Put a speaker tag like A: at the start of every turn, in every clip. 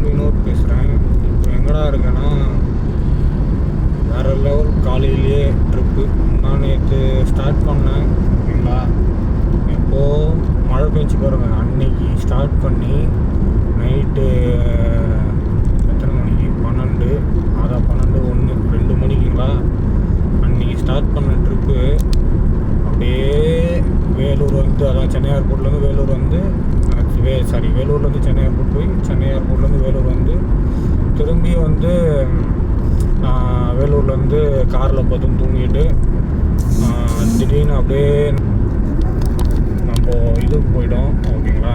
A: வினோத் பேசுகிறேன். இப்போ எங்கடா இருக்கேன்னா, வேறு லெவல். காலையிலேயே ட்ரிப்பு நான் நேற்று ஸ்டார்ட் பண்ணேன். ஓகேங்களா, எப்போது மழை பெஞ்சு பாருங்க. அன்னைக்கு ஸ்டார்ட் பண்ணி நைட்டு எத்தனை மணிக்கு, 12, அதான் 12, 1, 2 மணிக்குங்களா அன்றைக்கி ஸ்டார்ட் பண்ண ட்ரிப்பு. அப்படியே வேலூர் வந்து, அதான் சென்னை ஏர்போர்ட்லேருந்து வேலூர் வந்து, வேலூர்லேருந்து சென்னை ஏர்போர்ட் போய், சென்னை ஏர்போர்ட்லேருந்து வேலூர் வந்து, திரும்பி வந்து வேலூர்லேருந்து காரில் பார்த்து தூங்கிட்டு, திடீர்னு அப்படியே நம்ம இதுக்கு போயிட்டோம். ஓகேங்களா,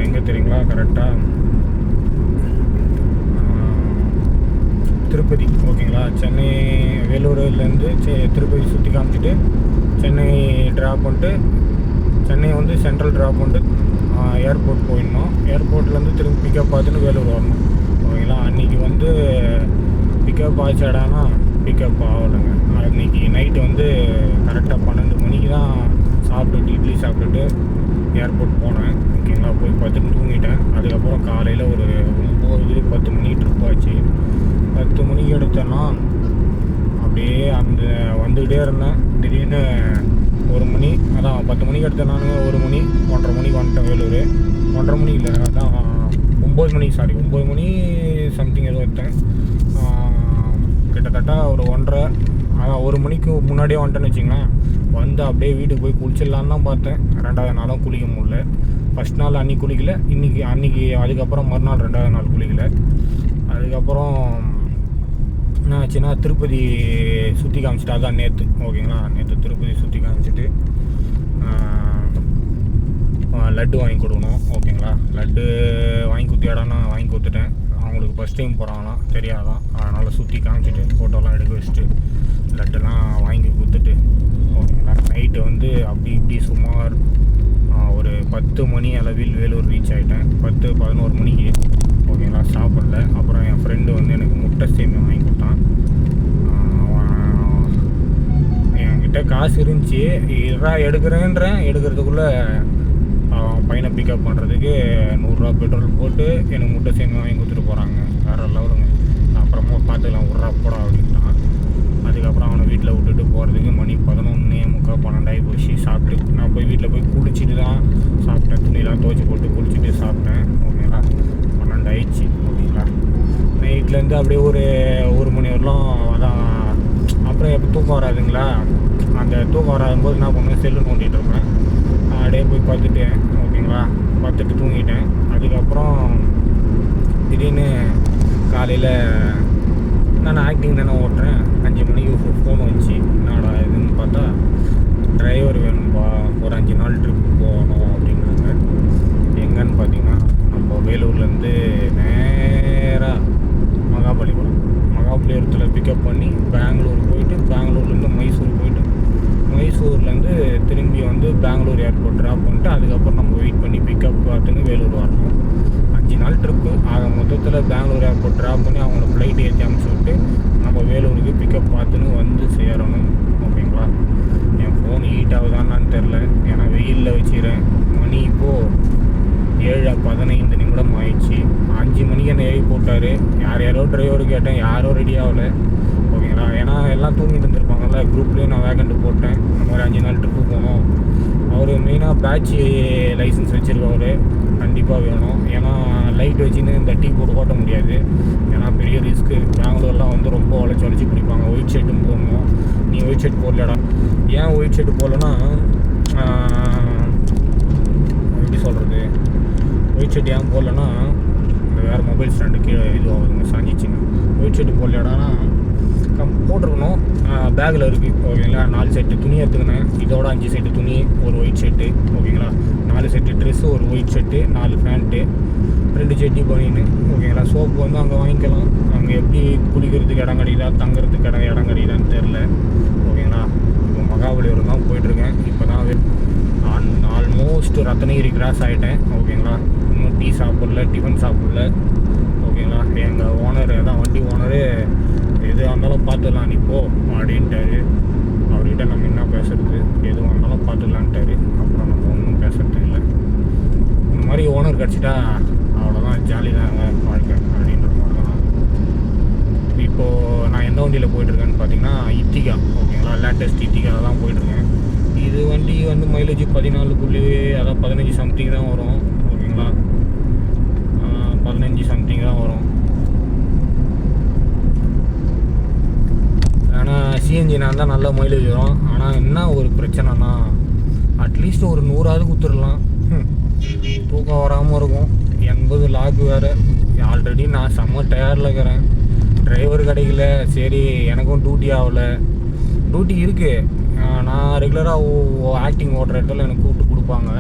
A: எங்கே தெரியுங்களா, கரெக்டாக திருப்பதி. ஓகேங்களா, சென்னை வேலூர்லேருந்து திருப்பதி சுற்றி காமிச்சிட்டு சென்னை ட்ராப் பண்ணிட்டு, சென்னை வந்து சென்ட்ரல் ட்ராப் பண்ணிட்டு ஏர்போர்ட் போயிடணும். ஏர்போர்ட்லேருந்து திரும்பி பிக்கப் பார்த்துன்னு வேலூர் வரணும். ஓகேங்களா, அன்றைக்கி வந்து பிக்கப் ஆச்சாடானா பிக்கப் ஆகலைங்க. அன்றைக்கி நைட்டு வந்து கரெக்டாக 12 மணிக்கு தான் சாப்பிட்டுட்டு, இட்லி சாப்பிட்டுட்டு ஏர்போர்ட் போனேன். ஓகேங்களா, போய் பார்த்துட்டு தூங்கிட்டேன். அதுக்கப்புறம் காலையில் ஒரு 9-10 மணிக்கு ட்ரிப் ஆச்சு. 10 மணிக்கு எடுத்தேன்னா அப்படியே அந்த வந்துக்கிட்டே இருந்தேன். திடீர்னு 1 மணி, அதான் 10 மணிக்கு எடுத்தேன் நான். 1 மணி 1:30 மணிக்கு வந்துட்டேன் வேலூர். 1:30 மணி இல்லை, அதான் 9 மணி, 9 மணி சம்திங் ஏதோ எடுத்தேன். கிட்டத்தட்ட ஒரு 1:30, அதான் 1 மணிக்கு முன்னாடியே வந்துட்டேன்னு வச்சிங்களேன். வந்து அப்படியே வீட்டுக்கு போய் குளிச்சிடலான்னு தான் பார்த்தேன். 2வது நாளும் குளிக்க முடியல. ஃபஸ்ட் நாள் அன்றைக்கி குளிக்கல, அன்றைக்கி அதுக்கப்புறம் மறுநாள் 2வது நாள் குளிக்கல. அதுக்கப்புறம் என்ன ஆச்சுன்னா, திருப்பதி சுற்றி காமிச்சிட்டு, அதான் நேற்று. ஓகேங்களா, நேற்று திருப்பதி சுற்றி காமிச்சிட்டு லட்டு வாங்கி கொடுக்கணும். ஓகேங்களா, லட்டு வாங்கி கொடுத்தியாடானா வாங்கி கொடுத்துட்டேன். அவங்களுக்கு ஃபஸ்ட் டைம் போகிறாங்களாம், தெரியாதான். அதனால் சுற்றி காமிச்சிட்டு ஃபோட்டோலாம் எடுக்க வச்சுட்டு லட்டுலாம் வாங்கி கொடுத்துட்டு, ஓகேங்களா, நைட்டு வந்து அப்படி இப்படி சுமார் ஒரு 10 மணி அளவில் வேலூர் ரீச் ஆகிட்டேன். 10-11 மணிக்கு. ஓகேங்களா, சாப்பிடல. அப்புறம் என் ஃப்ரெண்டு வந்து எனக்கு முட்டை சேமியா வாங்கி கொடுத்தான். என்கிட்ட காசு இருந்துச்சு, எடுக்கிறதுக்குள்ளே பையனை பிக்கப் பண்ணுறதுக்கு 100 ரூபா பெட்ரோல் போட்டு எனக்கு முட்டை சேமியா வாங்கி கொடுத்துட்டு போகிறாங்க. வேறு லெவலுங்க. அப்புறமா பார்த்துக்கலாம், விட்றா போடா அப்படின்ட்டான். அதுக்கப்புறம் அவனை வீட்டில் விட்டுட்டு போகிறதுக்கு மணி 11:45 ஆகி போச்சு. சாப்பிட்டு நான் போய் வீட்டில் போய் குளிச்சுட்டு தான் சாப்பிட்டேன். துணியெலாம் துவைச்சி போட்டு குளிச்சுட்டு சாப்பிட்டேன். ஓகேங்களா, 12 ஆயிடுச்சு. ஓகேங்களா, நைட்லேருந்து அப்படியே ஒரு 1 மணி வரலாம். அதான் அப்புறம் எப்போ தூக்கம் வராதுங்களா, அந்த தூக்கம் வராதும்போது என்ன பண்ணுவேன், செல்லு நோண்டிகிட்டு இருப்பேன். அப்படியே போய் பார்த்துட்டேன். ஓகேங்களா, பார்த்துட்டு தூங்கிட்டேன். அதுக்கப்புறம் திடீர்னு காலையில் நான் ஆக்டிங் தானே ஓட்டுறேன். 5 மணிக்கு ஃபோன் வந்துச்சு. என்னடா இதுன்னு பார்த்தா, டிரைவர் வேணும்பா, ஒரு 5 நாள் ட்ரிப்பு போகணும் அப்படிங்கிறாங்க. எங்கன்னு பார்த்தீங்கன்னா, நம்ம வேலூர்லேருந்து நேராக மகாபலிபுரத்தில் பிக்கப் பண்ணி பெங்களூர் போயிட்டு, பெங்களூர்லேருந்து மைசூர் போயிட்டு, மைசூர்லேருந்து திரும்பி வந்து பெங்களூர் ஏர்போர்ட் ட்ராப் பண்ணிட்டு, அதுக்கப்புறம் நம்ம வெயிட் பண்ணி பிக்கப் பார்த்துன்னு வேலூர் வரணும். 5 நாள் ட்ரிப்பு. ஆக மொத்தத்தில் பெங்களூர் ஏர்போர்ட் ட்ராப் பண்ணி அவங்கள ஃப்ளைட் ஏற்றி அனுப்பிச்சி விட்டு நம்ம வேலூருக்கு பிக்கப் பார்த்துன்னு வந்து சேரணும். ஓகேங்களா, என் ஃபோன் ஹீட் ஆகுதான்னு தெரில, ஏன்னா வெயிலில் வச்சுக்கிறேன். மணி இப்போது 7:15 நிமிடம் ஆயிடுச்சு. 5 மணிக்கு என்ன எழுதி போட்டார். யாரோ டிரைவர் கேட்டேன், யாரோ ரெடி ஆகலை. ஓகேங்களா, ஏன்னா எல்லாம் தூங்கிட்டு இருந்திருப்பாங்கல்ல. குரூப்லேயே நான் வேகன்ட்டு போட்டேன், இந்த மாதிரி 5 நாள் ட்ரிப்பு போகணும். அவர் மெயினாக பேட்ச் லைசன்ஸ் வச்சுருக்கவர் கண்டிப்பாக வேணும். ஏன்னா லைட் வச்சுன்னு இந்த டீ போட்டு ஓட்ட முடியாது. ஏன்னா பெரிய ரிஸ்க்கு. பெங்களூர்லாம் வந்து ரொம்ப உழைச்சி பிடிப்பாங்க. ஒயிட் ஷர்ட்டும் போடணும். நீ ஒயிட் ஷர்ட் போடலடா. ஏன் ஒயிட் ஷர்ட் போடலன்னா, எப்படி சொல்கிறது, ஒயிட் ஷர்ட் ஏன் போடலன்னா, இந்த வேறு மொபைல் ஸ்டாண்டு கீழே இது ஆகுதுங்க, சாஞ்சிச்சுங்க. ஒயிட் ஷர்ட் போடலடானா போட்டிருக்கணும். பேக்கில் இருக்குது. ஓகேங்களா, 4 செட்டு துணி எடுத்துக்கினேன். இதோட 5 செட்டு துணி, ஒரு ஒயிட் ஷர்ட்டு. ஓகேங்களா, 4 செட்டு ட்ரெஸ்ஸு, ஒரு ஒயிட் ஷர்ட்டு, 4 பேண்ட்டு, 2 ஜெட்டி பனின்னு. ஓகேங்களா, சோப்பு வந்து அங்கே வாங்கிக்கலாம். அங்கே எப்படி குளிக்கிறதுக்கு இடம் கிடைக்குதா, தங்குறதுக்கு இடம் கிடைக்குதான்னு தெரில. ஓகேங்களா, இப்போ மகாபலிபுரம் தான் போயிட்டுருக்கேன். இப்போ தான் ஆல்மோஸ்ட் ரத்னகிரி கிராஸ் ஆகிட்டேன். ஓகேங்களா, இன்னும் டீ சாப்பிடல, டிஃபன் சாப்பிடல. ஓகேங்களா, எங்கள் ஓனர், அதான் வண்டி ஓனரு, எதுவாக இருந்தாலும் பார்த்துக்கலாம் நீ போ அப்படின்ட்டாரு. அவர்கிட்ட நம்ம என்ன பேசுறது, எதுவாக இருந்தாலும் பார்த்துக்கலான்ட்டாரு. அப்புறம் நம்ம ஒன்றும் பேசுறது இல்லை. இந்த மாதிரி ஓனர் கிடச்சிட்டா அவ்வளோதான், ஜாலி தாங்க. இப்போது நான் எந்த வண்டியில் போயிட்டுருக்கேன்னு பார்த்தீங்கன்னா இத்திகா, ஓகேங்களா, லேட்டஸ்ட் இத்திகா தான் போயிட்டுருக்கேன். இது வண்டி வந்து மைலேஜ் 14 அதான் 15 சம்திங் தான் வரும், ஓகேங்களா, 15 சம்திங் தான் வரும். ஆனால் சிஎன்ஜினா இருந்தால் நல்ல மைலேஜ் வரும். ஆனால் என்ன ஒரு பிரச்சனைனா அட்லீஸ்ட் ஒரு 100ஆவது குத்துடலாம், தூக்கம் வராமல் இருக்கும். 80 லாக் வேறு. ஆல்ரெடி நான் செம்ம டயரில் இருக்கிறேன், டிரைவர் கிடைக்கல. சரி, எனக்கும் டியூட்டி ஆகலை. டியூட்டி இருக்குது, நான் ரெகுலராக ஆக்டிங் ஓட்டுற இடத்துல எனக்கு கூப்பிட்டு கொடுப்பாங்க.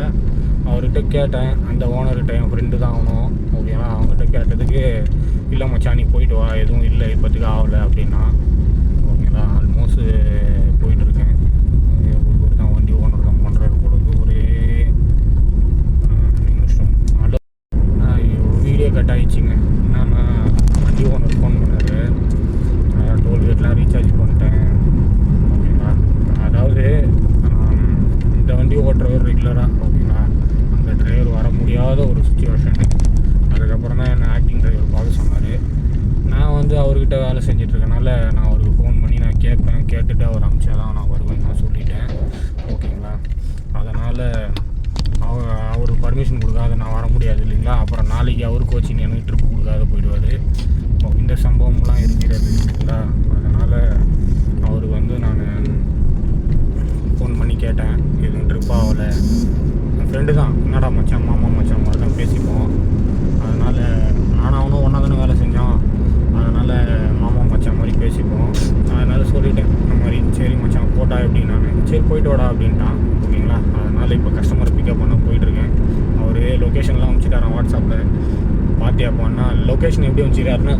A: அவர்கிட்ட கேட்டேன், அந்த ஓனர்கிட்ட, என் ஃப்ரெண்டு தான் ஆகணும், ஓகேங்களா. அவங்ககிட்ட கேட்டதுக்கு இல்லை மச்சான் நீ போயிட்டு வா, எதுவும் இல்லை இப்போதைக்கு ஆகலை அப்படின்னா. ஓகேங்களா, ஆல்மோஸ்ட் போயிட்டுருக்கேன். ஒரு தான் வண்டி ஓனர் தான் பண்ணுறாரு பொழுது. ஒரே நிமிஷம். வீடியோ கட் ஆகிடுச்சிங்க. என்னன்னா வண்டி ஓனர் ஃபோன் பண்ணார், டோல்கேட்லாம் ரீசார்ஜ் பண்ணிட்டேன், ஓகேங்களா. அதாவது இந்த வண்டி ஓட்டுறவர் ரெகுலராக, ஓகேங்களா, அந்த டிரைவர் வர முடியாத ஒரு சுச்சுவேஷன். அதுக்கப்புறம் தான் என்னை ஆக்டிங் டிரைவர் பார்க்க சொன்னார். நான் வந்து அவர்கிட்ட வேலை செஞ்சிட்ருக்கனால நான் அவருக்கு ஃபோன் பண்ணி நான் கேட்பேன், கேட்டுட்டு அவர் அனுப்பிச்சா தான் நான் வருவேன் நான் சொல்லிட்டேன், ஓகேங்களா. அதனால் அவர் பர்மிஷன் கொடுக்காத நான் வர முடியாது இல்லைங்களா. அப்புறம் நாளைக்கு அவர் கோச்சிங் எனக்கு ட்ரிப்பு கொடுக்காத போயிடுவார். இந்த சம்பவம்லாம் இருக்கிறது இல்லைங்களா. அதனால் அவர் வந்து நான் ஃபோன் பண்ணி கேட்டேன், எதுவும் ட்ரிப் ஆகலை. என் ஃப்ரெண்டு தான், என்னடா மச்சான் மாமா மச்சான் மாதிரி தான் பேசிப்போம். அதனால் நானும் அவனும் ஒன்றா தானே வேலை செஞ்சோம், அதனால் மாமா மச்சான் மாதிரி பேசிப்போம். அதனால் சொல்லிட்டேன் இந்த மாதிரி, சரி மச்சான் போட்டா எப்படின்னு. நான் சரி போயிட்டு வாடா அப்படின்ட்டான், ஓகேங்களா. அதனால் இப்போ கஸ்டமரை பிக்கப் பண்ண போயிட்டுருக்கேன். அவர் லொக்கேஷன்லாம் அனுப்பிச்சிட்டாரான் வாட்ஸ்அப்பில். பார்த்தியாப்பான்னா லொக்கேஷன் எப்படி அனுப்பிச்சிக்கிறாருன்னா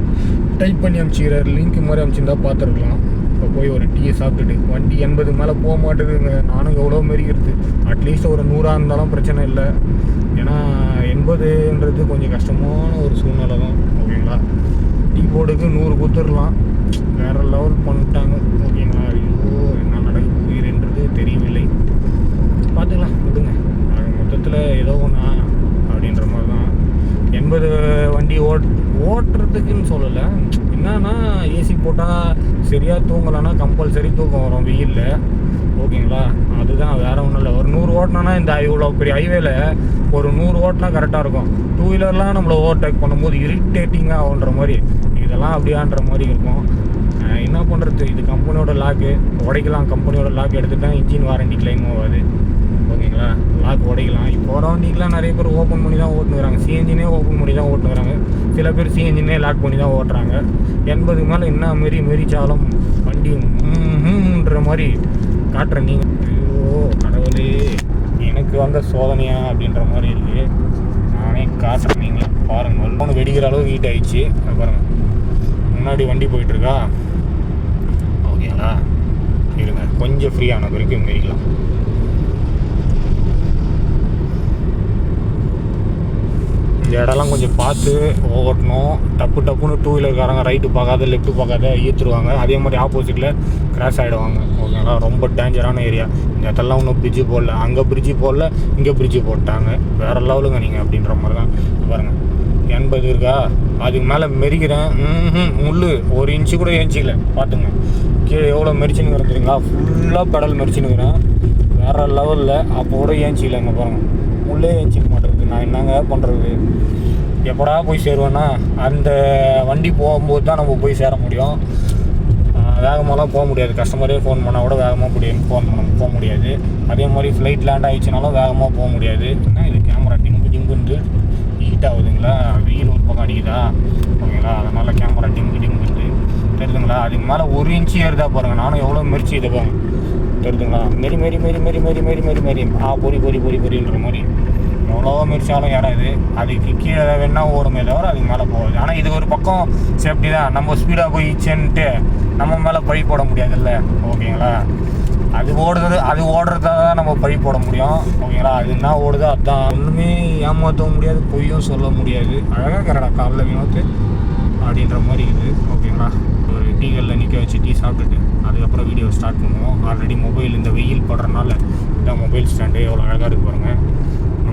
A: டைப் பண்ணி அனுப்பிச்சிக்கிறாரு, லிங்க் மாதிரி அனுப்பிச்சிருந்தா பார்த்துருக்கலாம். இப்போ போய் ஒரு டீயை சாப்பிட்டுட்டு, வண்டி 80 மேலே போக மாட்டேதுங்க. நானும் எவ்வளோ மாரிக்கிறது, அட்லீஸ்ட் ஒரு 100 இருந்தாலும் பிரச்சனை இல்லை. ஏன்னா 80ன்றது கொஞ்சம் கஷ்டமான ஒரு சூழ்நிலை தான், ஓகேங்களா. டீ போர்டுக்கு 100 குத்துடலாம், வேறு லெவல் பண்ணிட்டாங்க, ஓகேங்களா. ஐயோ என்ன நடக்க போகிறேன்றது தெரியவில்லை, பார்த்துக்கலாம் விடுங்க. மொத்தத்தில் ஏதோ ஒன்றா அப்படின்ற மாதிரி தான். 80 வண்டி ஓட்டுறதுக்குன்னு சொல்லலை, என்னன்னா ஏசி போட்டால் சரியாக தூங்கலைன்னா கம்பல்சரி தூக்கம் வரும் வெயிலில், ஓகேங்களா. அதுதான், வேறு ஒன்றும் இல்லை. ஒரு 100 ஓட்டினா இந்த இவ்வளோ பெரிய ஹைவேல ஒரு 100 ஓட்டினா கரெக்டாக இருக்கும். 2 வீலர்லாம் நம்மளை ஓவர்டேக் பண்ணும்போது இரிட்டேட்டிங்காக ஆகுன்ற மாதிரி, இதெல்லாம் அப்படியான்ற மாதிரி இருக்கும். என்ன பண்ணுறது, இது கம்பெனியோட லாக்கு, உடைக்கலாம். கம்பெனியோட லாக் எடுத்துகிட்டா இன்ஜின் வாரண்டி கிளைம் ஆகாது, ஓகேங்களா. லாக் உடைக்கலாம். இப்போ வர வண்டிக்கெலாம் நிறைய பேர் ஓப்பன் பண்ணி தான் ஓட்டுனுறாங்க, சிஎன்ஜினே ஓப்பன் பண்ணி தான் ஓட்டுனுறாங்க. சில பேர் சிஎன்ஜினே லாக் பண்ணி தான் ஓட்டுறாங்க. 80 மேலே என்ன மாரி மெரிச்சாலும் வண்டி ன்ற மாதிரி காட்டுற நீங்கள். ஐயோ கடவுளே, எனக்கு வந்த சோதனையா அப்படின்ற மாதிரி இருக்குது. நானே காட்டுறேன், நீங்களே பாருங்கள். ஒன்று வெடிக்கிற அளவு ஹீட் ஆகிடுச்சு பாருங்கள். முன்னாடி வண்டி போயிட்டுருக்கா, ஓகேங்களா. இருங்க கொஞ்சம் ஃப்ரீயான வரைக்கும் மெரிக்கலாம். இந்த இடம்லாம் கொஞ்சம் பார்த்து ஓட்டணும். டப்புன்னு 2 வீலர்காரங்க ரைட்டு பார்க்காத லெஃப்ட்டு பார்க்காத ஈத்துருவாங்க. அதே மாதிரி ஆப்போசிட்டில் கிராஷ் ஆகிடுவாங்க, ஓகேங்களா. ரொம்ப டேஞ்சரான ஏரியா. இந்த இடத்துலலாம் இன்னும் பிரிட்ஜு போடல, அங்கே பிரிட்ஜு போடல, இங்கே பிரிட்ஜு போட்டாங்க. வேறு லெவலுங்க நீங்கள் அப்படின்ற மாதிரி தான். பாருங்கள் 80 இருக்கா, அதுக்கு மேலே மெரிக்கிறேன். முள் 1 இன்ச்சு கூட ஏஞ்சிக்கல, பார்த்துங்க. கீழே எவ்வளோ மெரிச்சின்னு தெரியுங்களா, ஃபுல்லாக பெடல் மெரிச்சின்னுக்கிறேன் வேறு லெவலில். அப்போ கூட ஏஞ்சிக்கலைங்க பாருங்கள், முள்ளே ஏஞ்சிக்க மாட்டேங்குது. நான் என்னங்க பண்ணுறது, எப்படா போய் சேருவேன்னா அந்த வண்டி போகும்போது தான் நம்ம போய் சேர முடியும். வேகமாகலாம் போக முடியாது. கஸ்டமரே ஃபோன் பண்ணால் கூட வேகமாக போக முடியாது. அதே மாதிரி ஃப்ளைட் லேண்ட் ஆகிடுச்சினாலும் வேகமாக போக முடியாது. ஏன்னா இது கேமரா டிங்குன்னு ஹீட் ஆகுதுங்களா, வெயில் ஒரு பக்கம் அடிக்குதா, ஓகேங்களா. அதனால் கேமரா டிங்குன்னு தெரியுதுங்களா. அதுக்கு மேலே 1 இன்ச்சு ஏறுதா பாருங்கள். நானும் எவ்வளோ மெரிச்சு இதை பாருங்க, தெரியுதுங்களா. மெரி பொறின்ற மாதிரி எவ்வளோ மெரிச்சாலும் ஏறாது. அதுக்கு கீழே வேணா ஓடுமே தவிர அதுக்கு மேலே போகாது. ஆனால் இது ஒரு பக்கம் சேஃப்டி தான். நம்ம ஸ்பீடாக போயிடுச்சுன்ட்டு நம்ம மேலே பழி போட முடியாதுல்ல, ஓகேங்களா. அது ஓடுறதா தான் நம்ம பழி போட முடியும், ஓகேங்களா. அது என்ன ஓடுதோ அதுதான். ஒன்றுமே ஏமாற்றவும் முடியாது, பொய்யும் சொல்ல முடியாது. அழகாக கரெக்டாக காலைல வினோத்து அப்படின்ற மாதிரி இருக்குது, ஓகேங்களா. ஒரு டீகளில் நிற்க வச்சு டீ சாப்பிட்டுட்டு அதுக்கப்புறம் வீடியோ ஸ்டார்ட் பண்ணுவோம். ஆல்ரெடி மொபைல் இந்த வெயில் படுறதுனால இதான் மொபைல் ஸ்டாண்டு எவ்வளோ அழகாக இருக்கு பாருங்கள்.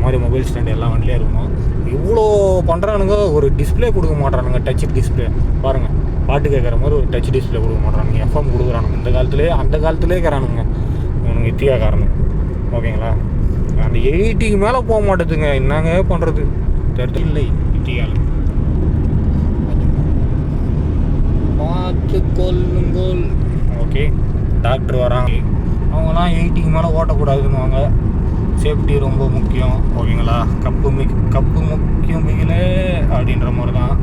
A: மாதிரி மொபைல் ஸ்டாண்ட் எல்லாம் வண்டிலே இருக்கணும். இவ்வளோ பண்ணுறானுங்க, ஒரு டிஸ்பிளே கொடுக்க மாட்றானுங்க, டச் டிஸ்பிளே பாருங்கள். பாட்டு கேட்குற மாதிரி ஒரு டச் டிஸ்பிளே கொடுக்க மாட்றானுங்க, எஃப்எம் கொடுக்குறானுங்க. இந்த காலத்துலேயே அந்த காலத்துலேயே இருக்கிறானுங்க இவனுங்க இத்தியாக்காரனுங்க. ஓகேங்களா, அந்த 80க்கு மேலே போக மாட்டேதுங்க, என்னங்க பண்ணுறது தெரியலை. இத்தியாவில் பார்த்து கொள்ளுங்கோல். ஓகே, டாக்டர் வராங்க, அவங்களாம் 80க்கு மேலே ஓட்டக்கூடாதுன்னுவாங்க. சேஃப்டி ரொம்ப முக்கியம். ஓகேங்களா, கப்பு முக்கியம் பிகிலே அப்படின்ற மாதிரி தான்.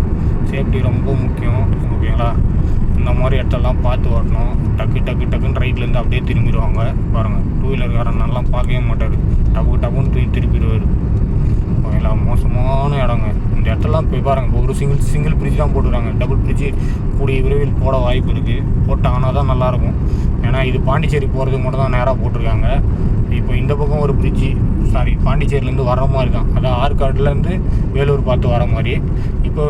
A: சேஃப்டி ரொம்ப முக்கியம். ஓகேங்களா, இந்த மாதிரி இடத்தெல்லாம் பார்த்து ஓட்டணும். டக்குன்னு ரைட்லேருந்து அப்படியே திரும்பிடுவாங்க பாருங்கள். டூ வீலர்காரனெல்லாம் பார்க்கவே மாட்டார், டப்புன்னு திருப்பிடுவார். ஓகேங்களா, மோசமான இடங்க இந்த இடத்தெல்லாம். போய் பாருங்கள், ஒரு சிங்கிள் பிரிட்ஜ் தான் போட்டுருக்காங்க. டபுள் பிரிட்ஜு கூடிய விரைவில் போட வாய்ப்பு இருக்குது. போட்டாங்கன்னா தான் நல்லாயிருக்கும். ஏன்னா இது பாண்டிச்சேரி போகிறதுக்கு மட்டும் தான் நேராக போட்டிருக்காங்க. இப்போ இந்த பக்கம் ஒரு பிரிட்ஜு, பாண்டிச்சேரியிலேருந்து வர மாதிரி தான், அதான் ஆற்காடுலேருந்து வேலூர் பார்த்து வர மாதிரி. இப்போ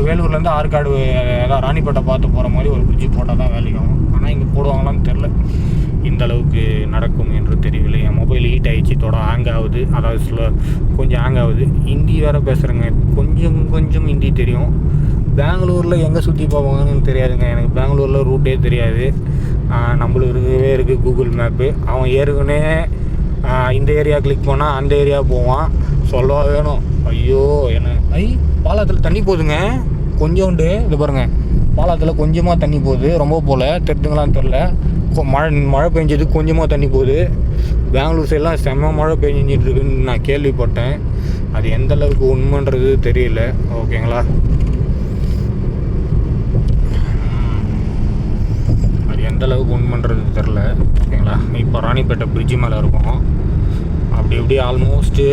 A: வேலூர்லேருந்து ஆற்காடு, அதான் ராணிப்பேட்டை பார்த்து போகிற மாதிரி ஒரு பிரிட்ஜு போட்டால் தான் வேலையாகும். ஆனால் இங்கே போடுவாங்களான்னு தெரில, இந்த அளவுக்கு நடக்கும் என்று தெரியவில்லை. என் மொபைல் ஹீட் ஆகிடுச்சு, ஹேங் ஆகுது, அதாவது கொஞ்சம் ஹேங் ஆகுது. ஹிந்தி வேறு பேசுகிறேங்க, கொஞ்சம் ஹிந்தி தெரியும். பெங்களூரில் எங்கே சுற்றி போவாங்கன்னு தெரியாதுங்க எனக்கு. பெங்களூரில் ரூட்டே தெரியாது. நம்மளுக்கு இருக்குது கூகுள் மேப்பு. அவன் ஏற்கனவே இந்த ஏரியா கிளிக் பண்ணால் அந்த ஏரியா போவான், சொல்லவா வேணும். ஐயோ, என்ன பாலத்தில் தண்ணி போகுதுங்க கொஞ்சோண்டு. இது பாருங்கள், பாலத்தில் கொஞ்சமாக தண்ணி போகுது, ரொம்ப போல் தெரிஞ்சுங்களான்னு தெரில. மழை பெஞ்சது, கொஞ்சமாக தண்ணி போகுது. பெங்களூர் சைடெலாம் செம்ம மழை பெஞ்சிட்டு இருக்குன்னு நான் கேள்விப்பட்டேன். அது எந்த அளவுக்கு உண்மைன்றது தெரியல. ஓகேங்களா, அது எந்த அளவுக்கு உண்மைன்றது தெரில. ஓகேங்களா, இப்போ ராணிப்பேட்டை பிரிட்ஜு மேலே இருக்கும். அப்படி ஆல்மோஸ்ட்டு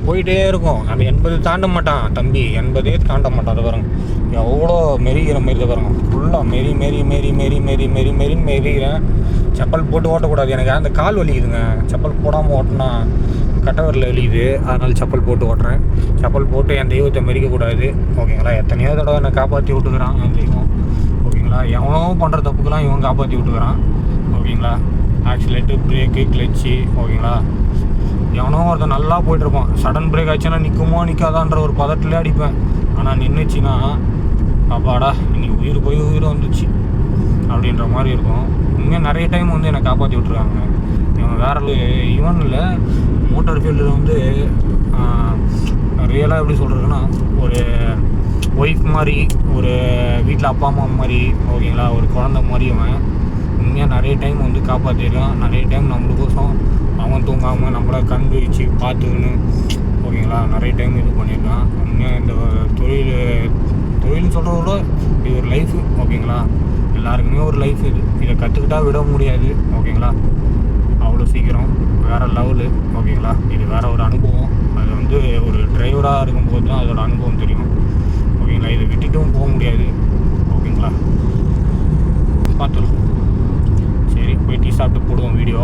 A: போயிட்டே இருக்கும். அந்த 80 தாண்ட மாட்டான் தம்பி, 80 தாண்ட மாட்டான். அதை பாருங்க, எவ்வளோ மெரிகிற மாரி தான் பாருங்க. ஃபுல்லாக மெரிகிறேன். செப்பல் போட்டு ஓட்டக்கூடாது, எனக்கு அந்த கால் வலிக்குதுங்க. செப்பல் போடாமல் ஓட்டினா கட்டவரில் வலிக்குது, அதனால் செப்பல் போட்டு ஓட்டுறேன். செப்பல் போட்டு என் தெய்வத்தை மெரிக்கக்கூடாது. ஓகேங்களா, எத்தனையோ தடவை என்னை காப்பாற்றி விட்டுக்கிறான் என் தெய்வம். ஓகேங்களா, எவனோ பண்ணுற தப்புக்கெல்லாம் இவன் காப்பாற்றி விட்டுக்கிறான். ஓகேங்களா, ஆக்சிலேட்டு, பிரேக்கு, கிளச்சு. ஓகேங்களா, எவனோ ஒருத்தன் நல்லா போய்ட்டுருப்பான், சடன் பிரேக் ஆச்சுன்னா நிற்குமோ நிற்காதான்ற ஒரு பதட்டிலே அடிப்பேன். ஆனால் நின்றுச்சின்னா அப்பாடா இன்னைக்கு உயிர் வந்துச்சு அப்படின்ற மாதிரி இருக்கும். உண்மையாக நிறைய டைம் வந்து என்னை காப்பாற்றி விட்ருக்காங்க. இவன் வேறு ஈவன் இல்லை, மோட்டார் ஃபீல்டில் வந்து ரியலாக எப்படி சொல்கிறதுன்னா, ஒரு ஒய்ஃப் மாதிரி, ஒரு வீட்டில் அப்பா அம்மா மாதிரி. ஓகேங்களா, ஒரு குழந்த மாதிரி அவன் உண்மையாக நிறைய டைம் வந்து காப்பாற்றிருக்கான். நிறைய டைம் நம்மளுக்கோசம் அவன் தூங்காமல் நம்மளை கண் வச்சு பார்த்துக்கின்னு. ஓகேங்களா, நிறைய டைம் இது பண்ணியிருக்கான். உண்மையாக இந்த தொழில்னு சொல்கிறத விட இது ஒரு லைஃபு. ஓகேங்களா, எல்லாருக்குமே ஒரு லைஃப் இது. இதை கற்றுக்கிட்டா விட முடியாது. ஓகேங்களா, அவ்வளோ சீக்கிரம் வேறு லெவலு. ஓகேங்களா, இது வேறு ஒரு அனுபவம். அது வந்து ஒரு டிரைவராக இருக்கும்போது தான் அதோட அனுபவம் தெரியும். ஓகேங்களா, இதை விட்டுட்டும் போக முடியாது. ஓகேங்களா, பார்த்துலாம். சரி, போய் டீ சாப்பிட்டு போடுவோம் வீடியோ.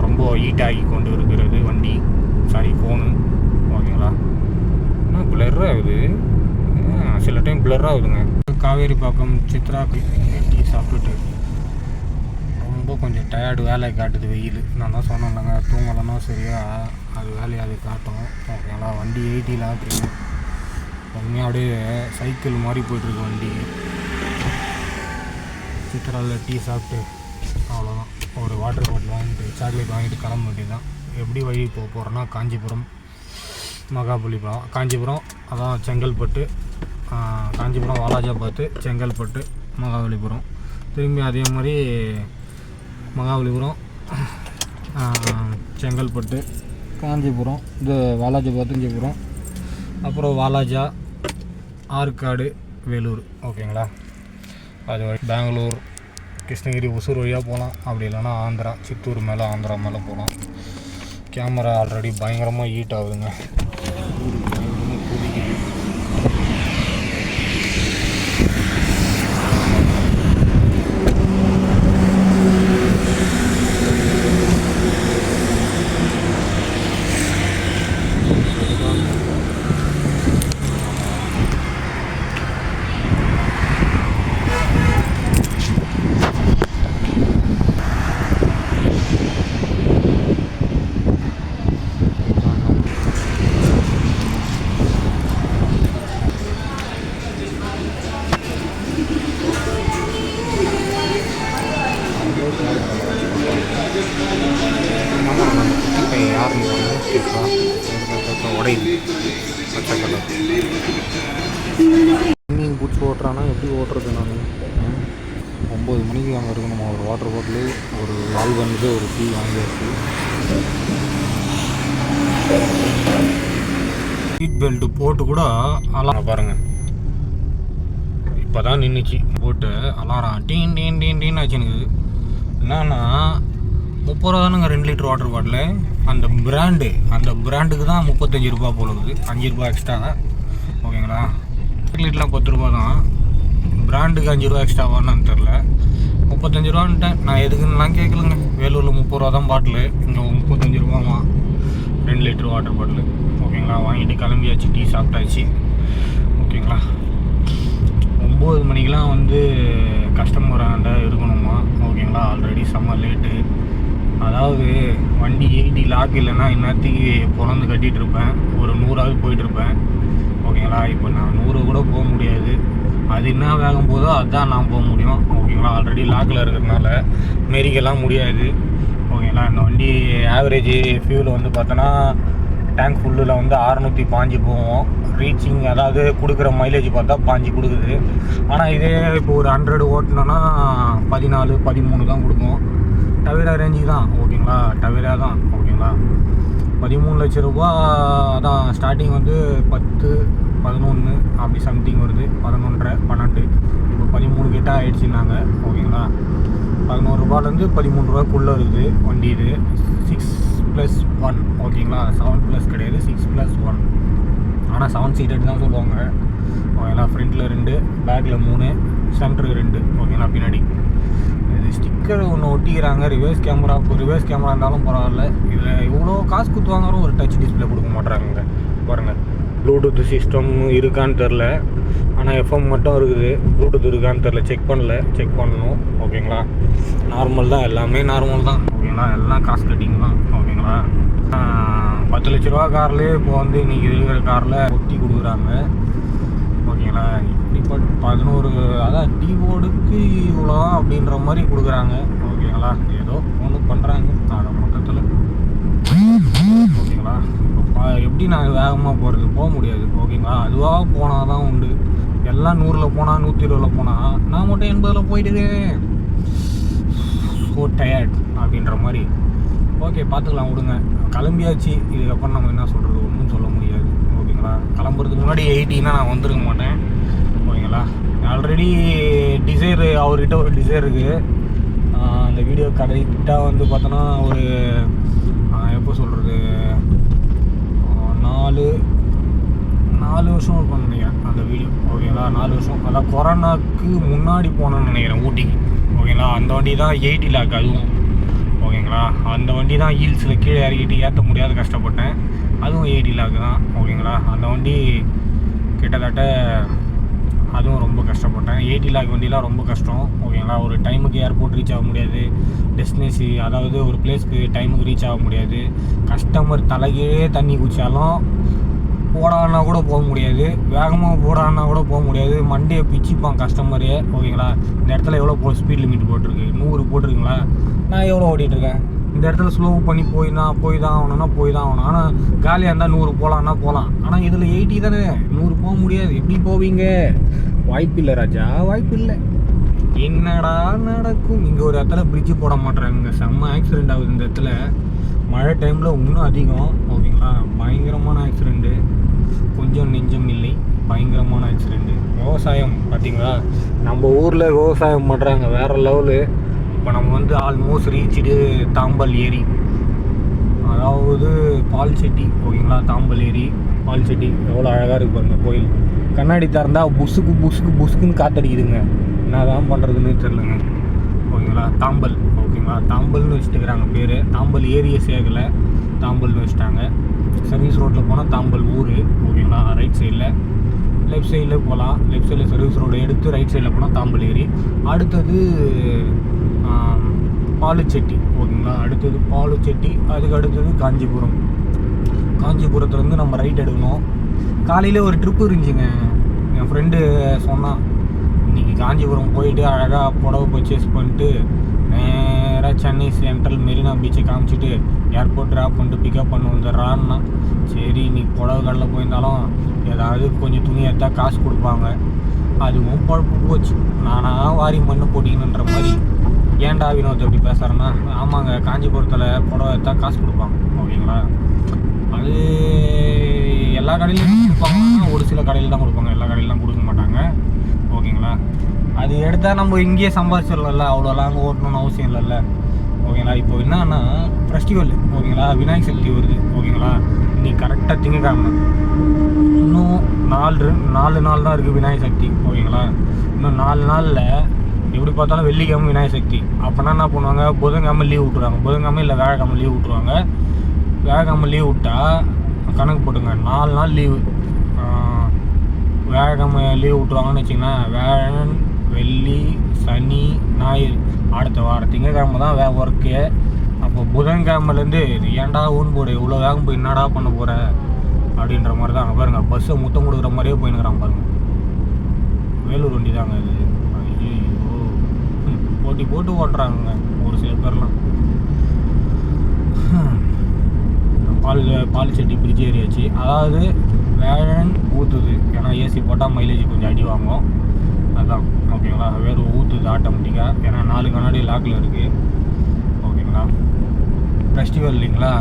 A: ரொம்ப ஹீட் ஆகி கொண்டு இருக்கிறது வண்டி, ஃபோனு. ஓகேங்களா, ஆனால் பிளர் ஆகுது, சில டைம் பிளர் ஆகுதுங்க. காவேரி பாக்கம் சித்ரா டீ சாப்பிட்டுட்டு ரொம்ப கொஞ்சம் டயர்டு, வேலையை காட்டுது வெயில். நான் தான் சொன்னேன்லங்க, தூங்கலைன்னா சரியா அது வேலையை அது காட்டும். ஓகேங்களா, வண்டி 80ல் ஆகுறீங்க. உண்மையாக அப்படியே சைக்கிள் மாதிரி போய்ட்டுருக்கு வண்டி. சித்ராவில் டீ சாப்பிட்டு அவ்வளோதான், ஒரு வாட்டர் பாட்டில் வாங்கிட்டு சாக்லேட் வாங்கிட்டு கிளம்ப வேண்டியது தான். எப்படி வழி போக போகிறோன்னா காஞ்சிபுரம், மகாபலிபுரம், காஞ்சிபுரம் அதான் செங்கல்பட்டு, காஞ்சிபுரம் வாலாஜாபாத்து, செங்கல்பட்டு, மகாபலிபுரம். திரும்பி அதே மாதிரி மகாபலிபுரம், செங்கல்பட்டு, காஞ்சிபுரம், இது வாலாஜாபாத்து, காஞ்சிபுரம், அப்புறம் வாலாஜா, ஆற்காடு, வேலூர். ஓகேங்களா, அது பெங்களூர், கிருஷ்ணகிரி, ஒசூர் வழியாக போகலாம். அப்படி இல்லைன்னா ஆந்திரா, சித்தூர் மேலே, ஆந்திரா மேலே போகலாம். கேமரா ஆல்ரெடி பயங்கரமாக ஹீட் ஆகுதுங்க. ஸ்விம்மிங் பூட்ஸ் ஓட்டுறான்னா எப்படி ஓட்டுறது நான் 9 மணிக்கு அங்கே இருக்கணுமா. ஒரு வாட்டர் பாட்டிலு, ஒரு ஆல்கனுக்கு ஒரு டீ வாங்கியாச்சு. சீட் பெல்ட் போட்டு கூட அலாம் பாருங்கள், இப்போ தான் நின்றுச்சு. போட்டு அலாரம் டீன் டீன் டீன் டீன் ஆச்சு. எனக்கு என்னன்னா 30 ரூபா தானுங்க 2 லிட்டர் வாட்டர் பாட்டிலு. அந்த பிராண்டுக்கு தான் 35 ரூபா போடுது, 5 ரூபா எக்ஸ்ட்ரா. ஓகேங்களா, லிட்டர்லாம் 10 ரூபா தான், பிராண்டுக்கு 5 ரூபா எக்ஸ்ட்ராவான்னு தெரில. 35 ரூபான்ட்டேன் நான். எதுக்குன்னுலாம் கேட்கலங்க. வேலூரில் 30 ரூபா தான் பாட்டிலு, இங்கே 35 ரூபாமா 2 லிட்டர் வாட்டர் பாட்டிலு. ஓகேங்களா, வாங்கிட்டு கிளம்பியாச்சு, டீ சாப்பிட்டாச்சு. ஓகேங்களா, 9 மணிக்கெலாம் வந்து கஸ்டமர் ஆண்ட இருக்கணுமா. ஓகேங்களா, ஆல்ரெடி செம்ம லேட்டு. அதாவது வண்டி 80 லாக் இல்லைன்னா இன்னத்துக்கு பிறந்து கட்டிகிட்ருப்பேன், ஒரு 100ஆவது போயிட்டுருப்பேன். ஓகேங்களா, இப்போ நான் 100 கூட போக முடியாது. அது என்ன வேகம் போதோ அதுதான் நான் போக முடியும். ஓகேங்களா, ஆல்ரெடி லாக்கில் இருக்கிறதுனால மெரிக்கெல்லாம் முடியாது. ஓகேங்களா, இந்த வண்டி ஆவரேஜ் ஃபியூல் வந்து பார்த்தோன்னா டேங்க் ஃபுல்லில் வந்து 605 போவோம். ரீச்சிங் அதாவது கொடுக்குற மைலேஜ் பார்த்தா 5 கொடுக்குது. ஆனால் இதே இப்போ ஒரு 100 ஓட்டினோன்னா 14, 13 தான் கொடுக்கும். டவேரா ரேஞ்சு தான். ஓகேங்களா, டவேரா தான். ஓகேங்களா, 13 லட்ச ரூபா அதான் ஸ்டார்டிங் வந்து 10, 11 அப்படி சம்திங் வருது. 11.5, 12, இப்போ 13 கிட்ட ஆகிடுச்சுன்னாங்க. ஓகேங்களா, 11 ரூபாலேருந்து 13 ரூபாய்க்குள்ளே இருக்குது வண்டி. இது 6+1. ஓகேங்களா, 7+ கிடையாது, 6+1. ஆனால் 7 சீட்டட் தான் சொல்லுவாங்க. ஓகேங்களா, ஃப்ரண்ட்டில் 2, பேக்கில் 3, சென்டருக்கு 2. ஓகேங்களா, பின்னாடி இது ஸ்டிக்கர் ஒன்று ஒட்டிக்கிறாங்க. ரிவர்ஸ் கேமரா இருந்தாலும் பரவாயில்ல. இதில் இவ்வளோ காசு கொடுத்துவாங்கிறோம், ஒரு டச் டிஸ்பிளே கொடுக்க மாட்றாங்க பாருங்கள். ப்ளூடூத் சிஸ்டம் இருக்கான்னு தெரில, ஆனால் எஃப்எம் மட்டும் இருக்குது. ப்ளூடூத் இருக்கான்னு தெரில, செக் பண்ணணும். ஓகேங்களா, நார்மல் தான், எல்லாமே நார்மல் தான். ஓகேங்களா, எல்லாம் காசு கட்டிங் தான். ஓகேங்களா, 10 லட்ச ரூபா கார்லேயே இப்போ வந்து இன்றைக்கி இருக்கிற காரில் ஒட்டி கொடுக்குறாங்க. ஓகேங்களா, இப்போ 11 அதான் டீபோர்டுக்கு இவ்வளோ அப்படின்ற மாதிரி கொடுக்குறாங்க. ஓகேங்களா, ஏதோ ஒன்று பண்ணுறாங்க அதை மொத்தத்தில். ஓகேங்களா, இப்போ எப்படி நான் வேகமாக போக முடியாது. ஓகேங்களா, அதுவாக போனால் தான் உண்டு. எல்லாம் 100ல் போனால் 120ல் போனால் நான் மட்டும் 80ல் போயிட்டுருக்கேன். ஸோ டயர்ட் அப்படின்ற மாதிரி. ஓகே, பார்த்துக்கலாம் விடுங்க. கிளம்பியாச்சு, இதுக்கப்புறம் நம்ம என்ன சொல்கிறது, ஒன்றும் சொல்ல முடியாது. ஓகேங்களா, கிளம்புறதுக்கு முன்னாடி 80னா நான் வந்துருக்க மாட்டேன். ஓகேங்களா, ஆல்ரெடி டிசைர் அவர்கிட்ட ஒரு டிசைர் இருக்குது. அந்த வீடியோ கரெக்டாக வந்து பார்த்தோன்னா ஒரு எப்போ சொல்கிறது 4 வருஷம் இருக்கும்னு நினைக்கிறேன் அந்த வீடியோ. ஓகேங்களா, 4 வருஷம், அதான் கொரோனாவுக்கு முன்னாடி போனேன்னு நினைக்கிறேன் ஊட்டிக்கு. ஓகேங்களா, அந்த வண்டி தான் 80 லாக் அதுவும். ஓகேங்களா, அந்த வண்டி தான் ஹீல்ஸில் கீழே இறக்கிட்டு ஏற்ற முடியாத கஷ்டப்பட்டேன். அதுவும் 80 லாக் தான். ஓகேங்களா, அந்த வண்டி கிட்டத்தட்ட அதுவும் ரொம்ப கஷ்டப்பட்டேன். 80 லாக் வண்டிலாம் ரொம்ப கஷ்டம். ஓகேங்களா, ஒரு டைமுக்கு ஏர்போர்ட் ரீச் ஆக முடியாது, டெஸ்டினேஷன் அதாவது ஒரு பிளேஸ்க்கு டைமுக்கு ரீச் ஆக முடியாது. கஸ்டமர் தலைகீழே தண்ணி குடித்தாலும் போடான்னா கூட போக முடியாது, வேகமாக போடான்னா கூட போக முடியாது. மண்டையை பிச்சுப்பான் கஸ்டமரே. ஓகேங்களா, இந்த இடத்துல எவ்வளோ ஸ்பீட் லிமிட் போட்டிருக்கு, 100 போட்டிருக்குங்களா, நான் எவ்வளோ ஓட்டிகிட்ருக்கேன். இந்த இடத்துல ஸ்லோ பண்ணி போய் தான் ஆகணும். ஆனால் காலியாக இருந்தால் 100 போகலாம். ஆனால் இதில் 80 தானே, 100 போக முடியாது. எப்படி போவீங்க? வாய்ப்பில்லை ராஜா, வாய்ப்பில்லை. என்னடா நடக்கும்? இங்கே ஒரு இடத்துல பிரிட்ஜு போட மாட்டேறாங்க, செம்ம ஆக்சிடெண்ட் ஆகுது இந்த இடத்துல. மழை டைமில் இன்னும் அதிகம். ஓகேங்களா, பயங்கரமான ஆக்சிடெண்ட்டு, கொஞ்சம் நெஞ்சம் இல்லை, பயங்கரமான ஆக்சிடெண்ட்டு. விவசாயம் பார்த்தீங்களா, நம்ம ஊரில் விவசாயம் பண்ணுறாங்க வேறு லெவலு. இப்போ நம்ம வந்து ஆல்மோஸ்ட் ரீச்சிடு தாம்பல் ஏரி, அதாவது பால் செட்டி. ஓகேங்களா, தாம்பல் ஏரி, பால் செட்டி எவ்வளோ அழகாக இருக்குது பாருங்க. கோயில் கண்ணாடி திறந்தால் புசுக்குன்னு காற்றடிக்குதுங்க. என்ன தான் பண்ணுறதுன்னு தெரிலங்க. ஓகேங்களா, தாம்பல். ஓகேங்களா, தாம்பல்னு வச்சுட்டுக்கிறாங்க பேர். தாம்பல் ஏரியை சேர்க்கலை, தாம்பல்னு வச்சுட்டாங்க. சர்வீஸ் ரோட்டில் போனால் தாம்பல் ஊர். ஓகேங்களா, ரைட் சைடில், லெஃப்ட் சைடில் போகலாம். லெஃப்ட் சைடில் சர்வீஸ் ரோடு எடுத்து ரைட் சைடில் போனால் தாம்பல் ஏரி. அடுத்தது பாலுச்செட்டி. ஓகேங்களா, அடுத்தது பாலுச்செட்டி. அதுக்கு அடுத்தது காஞ்சிபுரம். காஞ்சிபுரத்துலேருந்து நம்ம ரைட் எடுக்கணும். காலையில் ஒரு ட்ரிப்பு இருந்துச்சுங்க, என் ஃப்ரெண்டு சொன்னான், இன்றைக்கி காஞ்சிபுரம் போயிட்டு அழகாக புடவை பர்ச்சேஸ் பண்ணிட்டு நேராக நேராக சென்னை சென்ட்ரல் மெரினா பீச்சை காமிச்சிட்டு ஏர்போர்ட் ட்ராப் பண்ணிட்டு பிக்கப் பண்ண வந்துடுறான்னா. சரி நீ புடவை கடையில் போயிருந்தாலும் ஏதாவது கொஞ்சம் துணி எடுத்தா காசு கொடுப்பாங்க. அதுவும் பழப்பு போச்சு. நானாக வாரி மண்ணு போட்டிங்கன்ற மாதிரி. ஏன்டா வினோத் எப்படி பேசுகிறேன்னா, ஆமாங்க காஞ்சிபுரத்தில் புடவை எடுத்தா காசு கொடுப்பாங்க. ஓகேங்களா, அது எல்லா கடையிலையும் கொடுப்பாங்கன்னா ஒரு சில கடையில் தான் கொடுப்பாங்க, எல்லா கடையிலாம் கொடுக்க மாட்டாங்க. ஓகேங்களா, அது எடுத்தால் நம்ம இங்கேயே சம்பாதிச்சிடலாம்ல, அவ்வளோ லாங் ஓட்டணும்னு அவசியம் இல்லைல்ல. ஓகேங்களா, இப்போ என்னன்னா ஃபெஸ்டிவல். ஓகேங்களா, விநாயகர் சதுர்த்தி வருது. ஓகேங்களா, இன்னைக்கு கரெக்டாக திங்கக்கிழமை. இன்னும் 4 நாள் தான் இருக்குது விநாயகர் சதுர்த்தி. ஓகேங்களா, இன்னும் 4 நாளில் எப்படி பார்த்தாலும் வெள்ளிக்கிழமை விநாயகர் சதுர்த்தி. அப்போனா என்ன பண்ணுவாங்க, புதன்கிழமை லீவ் விட்ருவாங்க. புதன்கிழமை இல்லை வியாழக்கிழமை லீவ் விட்ருவாங்க. வியாழக்கிழமை லீவ் விட்டால் கணக்கு போட்டுங்க 4 நாள் லீவு. வியாழக்கிழமை லீவ் விட்ருவாங்கன்னு வச்சிங்கன்னா, வியாழன் வெள்ளி சனி ஞாயிறு, அடுத்த வாரம் திங்கக்கிழமை தான் ஒர்க்கு. அப்போ புதன்கிழமைலேருந்து ஏன்டா ஊன் போடு இவ்வளோ வேகம் போய் என்னடா பண்ண போகிற அப்படின்ற மாதிரி தான். அங்கே பாருங்கள், பஸ்ஸை முத்தம் கொடுக்குற மாதிரியே போயின்னுக்கிறான் பாருங்கள். வேலூர் வண்டி தாங்க இது. ஐயோ, போட்டி போட்டு ஓட்டுறாங்க ஒரு சில பேர்லாம். பாலிச்செட்டி பிரிட்ஜ் ஏறியாச்சு. அதாவது வேன் ஊற்றுது, ஏன்னா ஏசி போட்டால் மைலேஜ் கொஞ்சம் அடி வாங்கும், அதுதான். ஓகேங்களா, வேறு ஊற்றுது ஆட்டோமேட்டிக்காக, ஏன்னா 4 கண்ணாடி லாக்கில் இருக்குது. ஓகேங்களா, ஃபெஸ்டிவல் இல்லைங்களா,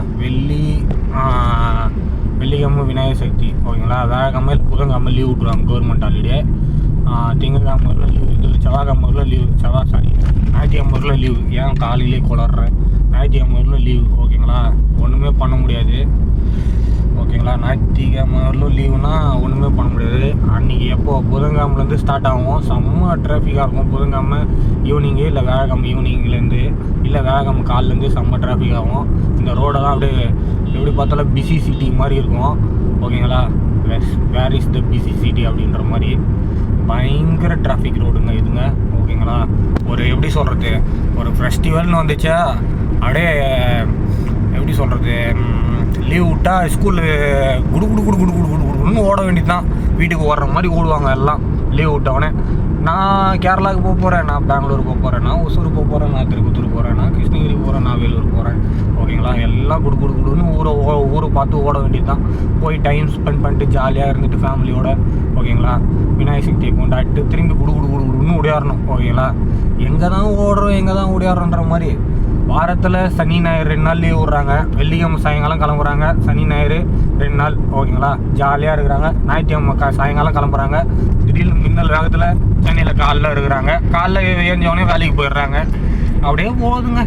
A: வெள்ளிக்கிழமை விநாயகர் சதுர்த்தி. ஓகேங்களா, வியாழக்கிழமை புதன்கிழமை லீவ் விட்ருவாங்க கவர்மெண்ட் ஹாலிடே. திங்கக்கிழமை லீவ், இது செவ்வாய்க்கிழமை லீவு, ஞாயிற்றுக்கிழமை லீவு. ஏன் காலையிலே குளர்றேன், ஞாயிற்றுக்கிழமை லீவு. ஓகேங்களா, ஒன்றுமே பண்ண முடியாது. ஓகேங்களா, ஞாயிற்றுக்கிழமை லீவுனா ஒன்றுமே பண்ண முடியாது. அன்றைக்கி எப்போ புதன்கிழமைலேருந்து ஸ்டார்ட் ஆகும், செம்ம டிராஃபிக்காக இருக்கும். புதன்கிழமை ஈவினிங்கு இல்லை வியாழக்கிழமை ஈவினிங்லேருந்து இல்லை வியாழக்கிழமை காலிலேருந்து செம்ம டிராஃபிக் ஆகும். இந்த ரோடெல்லாம் அப்படியே எப்படி பார்த்தாலும் பிஸி சிட்டி மாதிரி இருக்கும். ஓகேங்களா, where is the busy city அப்படின்ற மாதிரி பயங்கர டிராஃபிக் ரோடுங்க இதுங்க. ஓகேங்களா, ஒரு எப்படி சொல்கிறது, ஒரு ஃபெஸ்டிவல்னு வந்துச்சா அப்படியே எப்படி சொல்கிறது, லீவ் விட்டால் ஸ்கூலு குடுன்னு ஓட வேண்டியது தான். வீட்டுக்கு ஓடுற மாதிரி ஓடுவாங்க எல்லாம் லீவ் விட்டவொடனே. நான் கேரளாவுக்கு போக போகிறேன், நான் பெங்களூர் போக போகிறேன், நான் ஒசூர் போக போகிறேன், நான் திருப்பத்தூர் போகிறேன், நான் கிருஷ்ணகிரி போகிறேன், நான் வேலூர் போகிறேன். ஓகேங்களா, எல்லாம் குடுன்னு ஊரை பார்த்து ஓட வேண்டியது தான். போய் டைம் ஸ்பெண்ட் பண்ணிட்டு ஜாலியாக இருந்துட்டு ஃபேமிலியோட. ஓகேங்களா, விநாயகர் சதுர்த்தியை கொண்டாடிட்டு திரும்பி குடுன்னு ஓடியாரணும். ஓகேங்களா, எங்கே தான் ஓடியாரோன்ற மாதிரி. வாரத்தில் சனி ஞாயிறு 2 நாள் லீவ் விட்றாங்க. வெள்ளிக்கிழமை சாயங்காலம் கிளம்புறாங்க, சனி ஞாயிறு 2 நாள். ஓகேங்களா, ஜாலியாக இருக்கிறாங்க. ஞாயிற்றுக்கிழமை சாயங்காலம் கிளம்புறாங்க. திடீர்னு மின்னல் வேகத்தில் சென்னையில் காலைல இருக்கிறாங்க. காலைல ஏஞ்சவொடனே வேலைக்கு போயிடுறாங்க. அப்படியே போகுதுங்க,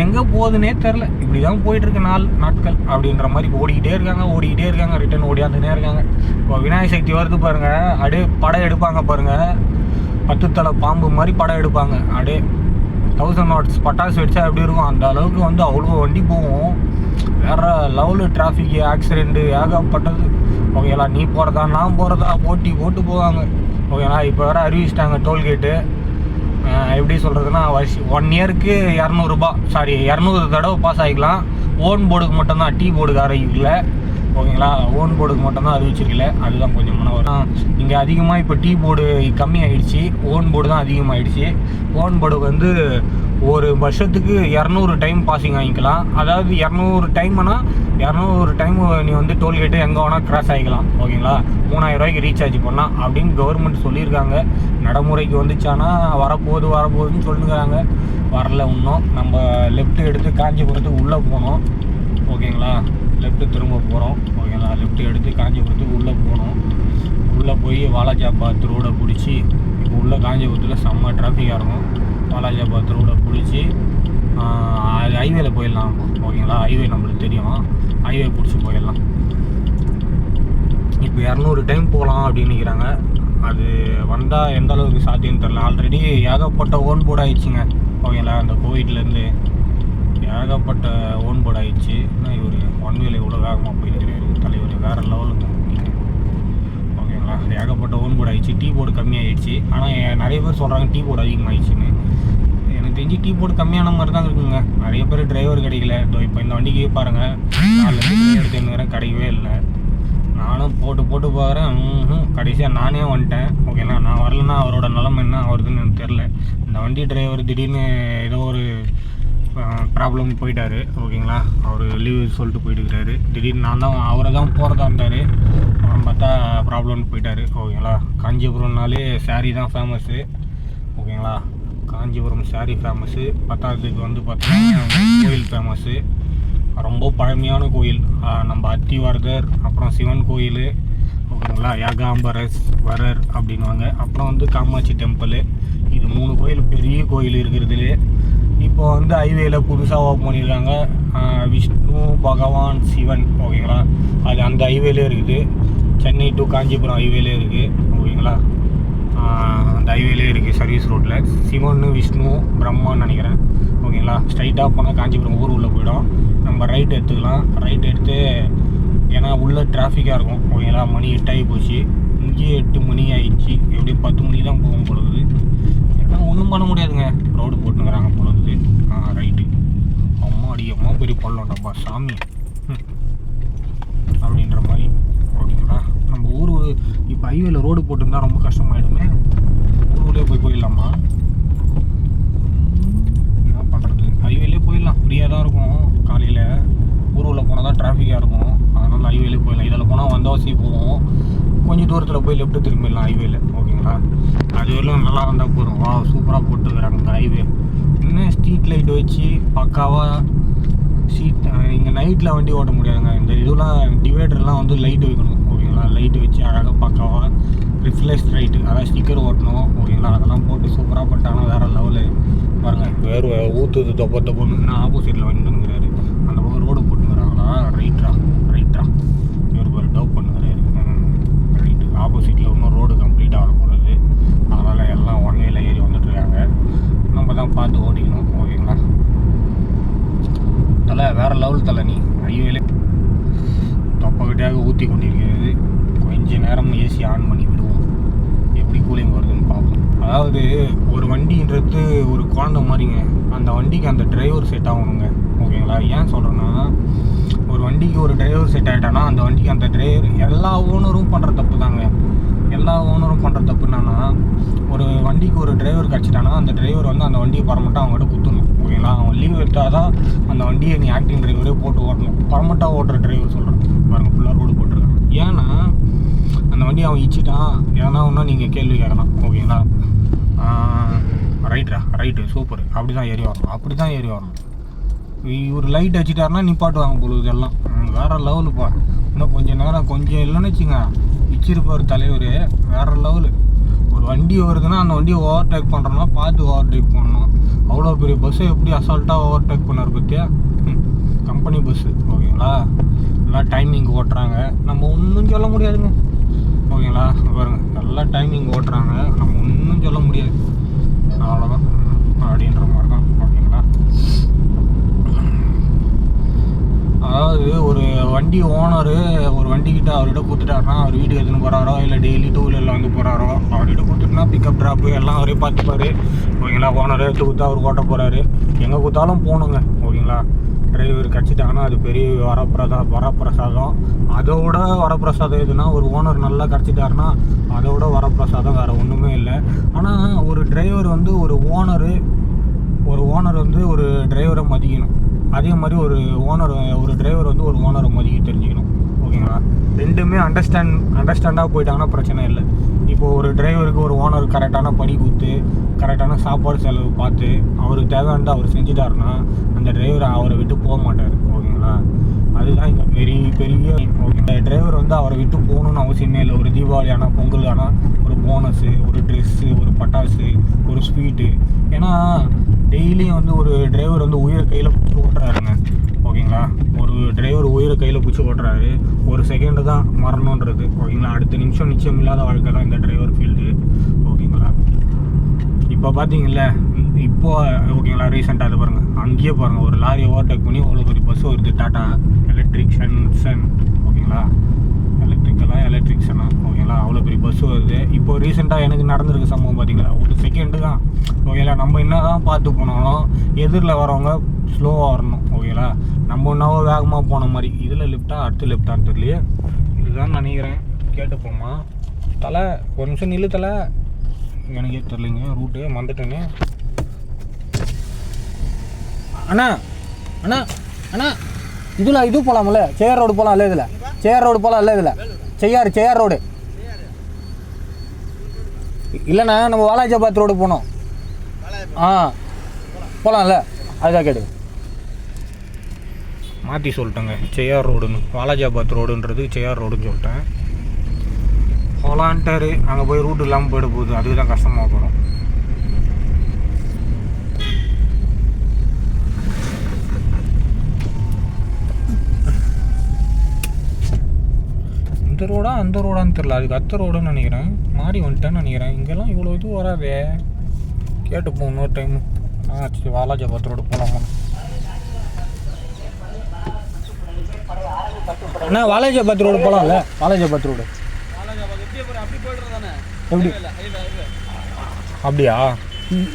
A: எங்கே போகுதுன்னே தெரில. இப்படி தான் போயிட்டுருக்கு நாட்கள் அப்படின்ற மாதிரி ஓடிக்கிட்டே இருக்காங்க. ரிட்டன் ஓடியாந்துனே இருக்காங்க. இப்போ விநாயகர் சதுர்த்தி வருது பாருங்கள், அப்படியே படம் எடுப்பாங்க பாருங்கள். 10 தலை பாம்பு மாதிரி படம் எடுப்பாங்க. அப்படியே 1000 watts பட்டாசு வெடிச்சா எப்படி இருக்கும் அந்த அளவுக்கு அவ்வளோ வண்டி போகும். வேறு லெவலு டிராஃபிக், ஆக்சிடெண்ட்டு ஏகப்பட்டது. ஓகேங்களா, நீ போகிறதா நான் போகிறதா போட்டு போவாங்க. ஓகேங்களா, இப்போ வேறு அறிவிச்சிட்டாங்க டோல்கேட்டு. எப்படி சொல்கிறதுனா, 1 இயருக்கு 200 தடவை பாஸ் ஆகிக்கலாம். ஓன் போர்டுக்கு மட்டும்தான், டீ போர்டுக்கு அறிவிக்கல. ஓகேங்களா, ஓன் போர்டுக்கு மட்டும்தான் அறிவிச்சிருக்கல. அதுதான் கொஞ்சம் வரும். இங்கே அதிகமாக இப்போ டீ போர்டு கம்மியாகிடுச்சு, ஓன் போர்டு தான் அதிகமாகிடுச்சு. ஓன் போர்டுக்கு ஒரு வருஷத்துக்கு 200 டைம் பாசிங் வாங்கிக்கலாம். அதாவது 200 டைம்னா 200 டைம் நீ டோல்கேட்டு எங்கே வேணால் கிராஸ் ஆகிக்கலாம். ஓகேங்களா, 3000 ரூபாய்க்கு ரீசார்ஜ் பண்ணால் அப்படின்னு கவர்மெண்ட் சொல்லியிருக்காங்க. நடைமுறைக்கு வந்துச்சானா வரப்போகுதுன்னு சொல்லுங்கிறாங்க. வரல இன்னும். நம்ம லெஃப்ட்டு எடுத்து காஞ்சிபுரத்துக்கு உள்ளே போனோம். ஓகேங்களா, லெஃப்ட்டு திரும்ப போகிறோம். ஓகேங்களா, லெஃப்ட்டு எடுத்து காஞ்சிபுரத்துக்கு உள்ளே போனோம். உள்ளே போய் வாலாஜாபாத் ரோடை பிடிச்சி, இப்போ உள்ள காஞ்சிபுரத்தில் செம்ம டிராஃபிக்காக இருக்கும். வாலாஜாபாத் ரோடை பிடிச்சி ஹைவேல போயிடலாம். ஓகேங்களா, ஹைவே நம்மளுக்கு தெரியும், ஹைவே பிடிச்சி போயிடலாம். இப்போ 200 டைம் போகலாம் அப்படின்னு நினைக்கிறாங்க. அது வந்தால் எந்த அளவுக்கு சாத்தியம்னு தெரில. ஆல்ரெடி ஏகப்பட்ட ஓன் போர்டு ஆயிடுச்சுங்க. ஓகேங்களா, அந்த கோவிட்லேருந்து ஏகப்பட்ட ஓன் போர்டு ஆயிடுச்சு. ஆனால் இவர் ஒன்வேல இவ்வளோ வேகமாக போயிருக்கிறாரு தலைவர், வேறு லெவலுங்க. ஓகேங்களா, ஏகப்பட்ட ஓன் போர்டு ஆயிடுச்சு. டீ போர்டு கம்மியாகிடுச்சு. ஆனால் நிறைய பேர் சொல்கிறாங்க டீ போர்டு அதிகமாகிடுச்சின்னு. எனக்கு தெரிஞ்சு டீ போர்டு கம்மியான மாதிரி தான் இருக்குங்க. நிறைய பேர் டிரைவர் கிடைக்கல. இப்போ இந்த வண்டிக்கு பாருங்கள், 4 எடுத்து கிடைக்கவே இல்லை. நானும் போட்டு பார்க்குறேன். கடைசியாக நானே வந்துட்டேன். ஓகேங்களா, நான் வரலன்னா அவரோட நிலமை என்ன ஆகுறதுன்னு எனக்கு தெரில. இந்த வண்டி டிரைவர் திடீர்னு ஏதோ ஒரு ப்ராப்ளம் போயிட்டார். ஓகேங்களா, அவர் லீவு சொல்லிட்டு போயிட்டுருக்காரு. திடீர்னு நான் தான் அவரை தான் போகிறதா இருந்தார். அப்புறம் பார்த்தா ப்ராப்ளம்னு போயிட்டார். ஓகேங்களா, காஞ்சிபுரம்னாலே சாரீ தான் ஃபேமஸ்ஸு. ஓகேங்களா, காஞ்சிபுரம் சாரீ ஃபேமஸ்ஸு. பத்தாவதுக்கு வந்து பார்த்தீங்கன்னா கோயில் ஃபேமஸ்ஸு, ரொம்ப பழமையான கோயில். நம்ம அத்திவரதர், அப்புறம் சிவன் கோயில், ஓகேங்களா, யாகாம்பரேஸ்வரர் அப்படின்வாங்க. அப்புறம் வந்து காமாட்சி டெம்பிள். இது 3 கோயில் பெரிய கோயில் இருக்கிறதுலே. இப்போ வந்து ஹைவேல புதுசாக ஓப்பன் பண்ணியிருக்காங்க, விஷ்ணு பகவான் சிவன். ஓகேங்களா, அது அந்த ஹைவேலே இருக்குது. சென்னை டு காஞ்சிபுரம் ஹைவேலே இருக்குது. ஓகேங்களா, அந்த ஹைவேலே இருக்குது சர்வீஸ் ரோட்டில். சிவன் விஷ்ணு பிரம்மான்னு நினைக்கிறேன். ஓகேங்களா, ஸ்ட்ரைட்டாக போனால் காஞ்சிபுரம் ஊர் உள்ளே போயிடும். நம்ம ரைட் எடுத்துக்கலாம். ரைட் எடுத்து, ஏன்னா உள்ளே டிராஃபிக்காக இருக்கும். ஓகேங்களா, மணி 8 ஆகி போச்சு. இங்கேயே 8 மணி ஆகிடுச்சு. எப்படியும் 10 மணி தான் போகும் பொழுது. ஏன்னா ஒன்றும் பண்ண முடியாதுங்க, ரோடு போட்டுங்கிறாங்க பொழுது. ரைட்டு. அம்மா பெரிய பள்ளம்டாப்பா சாமி அப்படின்ற மாதிரி. ஓகேங்களா, நம்ம ஊர் இப்போ ஹைவேல ரோடு போட்டுருந்தா ரொம்ப கஷ்டமாயிடுமே. ஊருக்குள்ளே போயிடலாமா? என்ன பண்ணுறது, ஹைவேலே போயிடலாம். ஃப்ரீயாக தான் இருக்கும். காலையில் ஊருக்குள்ளே போனால் தான் டிராஃபிக்காக இருக்கும். அதனால் ஹைவேலே போயிடலாம். இதில் போனால் வந்தவாசி போவோம். கொஞ்சம் தூரத்தில் போய் லெஃப்ட்டு திரும்பிடலாம் ஹைவேல. ஓகேங்களா, அது வரலாம் நல்லா இருந்தால் போதும். வா, சூப்பராக போட்டுருக்குறாங்க இந்த ஹைவே. இன்னும் ஸ்ட்ரீட் லைட் வச்சு பக்காவாக இங்கே நைட்டில் வண்டி ஓட்ட முடியாதுங்க. இந்த இதெல்லாம் டிவைடர்லாம் வந்து லைட் வைக்கணும். ஓகேங்களா, லைட் வச்சு அழகாக பக்காவாக ரிஃப்ளெக்ஸ் லைட்டு, அதாவது ஸ்டிக்கர் ஓட்டணும். ஓகேங்களா, அதெல்லாம் போட்டு சூப்பராக பண்ணிட்டாங்கன்னா வேறு லெவலு. பாருங்கள், வேறு ஊற்றுது தொப்பொன்னு ஆப்போசிட்டில் வந்துங்கிறாரு. அந்த பக்கம் ரோடு போட்டுங்கிறாங்களா? ரைட்ரா இவர் பேர் டவ் பண்ணுங்கிறாரு. ரைட்டு, ஆப்போசிட்டில் இன்னும் ரோடு கம்ப்ளீட் ஆக போகிறது. அதனால் எல்லாம் ஒன் வேல ஏறி வந்துட்டுருக்காங்க. நம்ம தான் பார்த்து ஓட்டிக்கணும். ஓகேங்களா, தலை வேறு லெவல் தலை. நீ ஹைவேலே தொப்பக்கிட்டையாக ஊற்றி கொண்டிருக்கிறது. கொஞ்ச நேரம் ஏசி ஆன் பண்ணி விடுவோம், எப்படி கூலிங் வருதுன்னு பார்ப்போம். அதாவது ஒரு வண்டின்றது ஒரு குழந்தை மாதிரிங்க. அந்த வண்டிக்கு அந்த டிரைவர் செட் ஆகணுங்க. ஓகேங்களா, ஏன் சொல்கிறேன்னா, ஒரு வண்டிக்கு ஒரு டிரைவர் செட் ஆகிட்டானா அந்த வண்டிக்கு அந்த டிரைவர் எல்லா ஓனரும் பண்ணுற தப்பு தாங்க. எல்லா ஓனரும் பண்ணுற தப்பு என்னன்னா, ஒரு வண்டிக்கு ஒரு டிரைவர் கிடச்சிட்டானா அந்த டிரைவர் வந்து அந்த வண்டியை பரமட்டாக அவங்ககிட்ட குத்துணும். ஓகேங்களா, அவன் லீவ் எடுத்தால் தான் அந்த வண்டியை நீ ஆக்டிங் டிரைவரே போட்டு ஓட்டணும். பரமட்டாக ஓட்டுற டிரைவர் சொல்கிறேன் பாருங்கள், ஃபுல்லாக ரோடு போட்டிருக்காங்க. ஏன்னா அந்த வண்டியை அவன் இச்சிட்டான் ஏன்னா ஒன்றா நீங்கள் கேள்வி கேட்கலாம். ஓகேங்களா, ரைட்டு சூப்பர். அப்படி தான் ஏறி வரணும். இவர் லைட் வச்சுட்டாருன்னா நிப்பாட்டுவாங்க பொழுது எல்லாம். வேறு லெவலுப்பா. இன்னும் கொஞ்சம் நேரம் கொஞ்சம் இல்லைன்னு வச்சுங்க, வச்சிருப்பார் தலைவர். வேறு லெவலு. ஒரு வண்டி வருதுன்னா அந்த வண்டியை ஓவர்டேக் பண்ணுறோன்னா பார்த்து ஓவர்டேக் பண்ணணும். அவ்வளோ பெரிய பஸ்ஸை எப்படி அசால்ட்டாக ஓவர்டேக் பண்ணார் பற்றியா? Company bus. ஓகேங்களா, நல்லா டைமிங் ஓட்டுறாங்க. நம்ம ஒன்றும் சொல்ல முடியாதுங்க. ஓகேங்களா, பாருங்கள், நல்லா டைமிங் ஓட்டுறாங்க. நம்ம ஒன்றும் சொல்ல முடியாது. அவ்வளோதான் அப்படின்ற மாதிரி தான். ஓகேங்களா, அதாவது ஒரு வண்டி ஓனரு ஒரு வண்டிக்கிட்ட அவர்கிட்ட கொடுத்துட்டாருன்னா அவர் வீட்டுக்கு எடுத்துன்னு போகிறாரோ இல்லை டெய்லி 2 வீலரில் வந்து போகிறாரோ அவர்கிட்ட கொடுத்துட்டுனா பிக்கப் ட்ராப்பு எல்லாம் அவரே பார்த்துப்பாரு. ஓகேங்களா, ஓனரே எடுத்து கொடுத்தா அவர் ஓட்ட போகிறாரு. எங்கே கொடுத்தாலும் போகணுங்க. ஓகேங்களா, டிரைவர் கிடச்சிட்டாங்கன்னா அது பெரிய வரப்பிரசாதம். அதோட வரப்பிரசாதம் எதுனா, ஒரு ஓனர் நல்லா கிடச்சிட்டாருன்னா அதோட வரப்பிரசாதம் வேறு ஒன்றுமே இல்லை. ஆனால் ஒரு டிரைவர் வந்து ஒரு ஓனர் வந்து ஒரு டிரைவரை மதிக்கணும். அதே மாதிரி ஒரு டிரைவர் வந்து ஒரு ஓனரை மதிக்க தெரிஞ்சுக்கணும். ஓகேங்களா, ரெண்டுமே அண்டர்ஸ்டாண்டாக போயிட்டாங்கன்னா பிரச்சனை இல்லை. இப்போது ஒரு டிரைவருக்கு ஒரு ஓனர் கரெக்டான பணி கொடுத்து கரெக்டான சாப்பாடு செலவு பார்த்து அவருக்கு தேவையானது அவர் செஞ்சுட்டாருன்னா அந்த டிரைவர் அவரை விட்டு போக மாட்டார். ஓகேங்களா, அதுதான் இங்கே பெரிய ஓகே. டிரைவர் வந்து அவரை விட்டு போகணுன்னு அவசியமே இல்லை. ஒரு தீபாவளி ஆனால் பொங்கல் ஆனால் ஒரு போனஸு, ஒரு ட்ரெஸ்ஸு, ஒரு பட்டாசு, ஒரு ஸ்வீட்டு. ஏன்னா டெய்லியும் வந்து ஒரு டிரைவர் வந்து உயிரை கையில் பிடிச்சி ஓட்டுறாருங்க. ஓகேங்களா, ஒரு டிரைவர் உயிரை கையில் பிடிச்சி ஓட்டுறாரு. ஒரு செகண்டு தான் மரணன்றது. ஓகேங்களா, அடுத்த நிமிஷம் நிச்சயம் இல்லாத வாழ்க்கை தான் இந்த டிரைவர் ஃபீல்டு. ஓகேங்களா, இப்போ பார்த்தீங்கல்ல, ஓகேங்களா, ரீசெண்டாக அதை பாருங்கள், அங்கேயே பாருங்கள், ஒரு லாரியை ஓவர்டேக் பண்ணி அவ்வளோ பெரிய பஸ் வருது. டாட்டா எலக்ட்ரிக்ஷன். ஓகேங்களா, எலக்ட்ரிக்ஷனா. ஓகேங்களா, அவ்வளோ பெரிய பஸ் வருது. இப்போ ரீசெண்டாக எனக்கு நடந்திருக்கு சம்பவம் பார்த்தீங்களா, ஒரு செகண்டு தான். ஓகேங்களா, நம்ம என்ன தான் பார்த்து போனாலும் எதிரில் வரவங்க ஸ்லோவாக வரணும். ஓகேங்களா, நம்ம என்னவோ வேகமாக போன மாதிரி. இதில் அடுத்து லெஃப்டான்னு தெரியலையே. இதுதான் நினைக்கிறேன். கேட்டுப்போமா தலை, ஒரு நிமிஷம் நில்லு தலை. எனக்கே தெரியலைங்க ரூட்டு, மறந்துட்டேங்க. அண்ணா அண்ணா அண்ணா இதில் இது போகலாம்ல சேர் ரோடு போகலாம்ல இதில் சேர் ரோடு போகலாம்ல இதில் செய்யார் ரோடு இல்லைண்ணா நம்ம வாலாஜாபாத் ரோடு போகணும் போகலாம்ல அதுதான் கேடு மாற்றி சொல்லிட்டேங்க செய்யார் ரோடுன்னு வாலாஜாபாத் ரோடுன்றது செய்யார் ரோடுன்னு சொல்லிட்டேன் போகலான்ட்டாரு அங்கே போய் ரூட் இல்லாமல் போயிட போகுது அதுக்கு தான் கஷ்டமாக போகிறோம் இந்த ரோடா அந்த ரோடான்னு தெரில அதுக்கு அத்த ரோடுன்னு நினைக்கிறேன் மாறி வந்துட்டேன்னு நினைக்கிறேன் இங்கெல்லாம் இவ்வளோ இது வராதே கேட்டுப்போம் இன்னொரு டைமு சரி வாலாஜாபாத் ரோடு போகலாமா அண்ணா வாலாஜாபாத் ரோடு போகலாம்ல வாலாஜாபாத் ரோடு எப்படி அப்படியா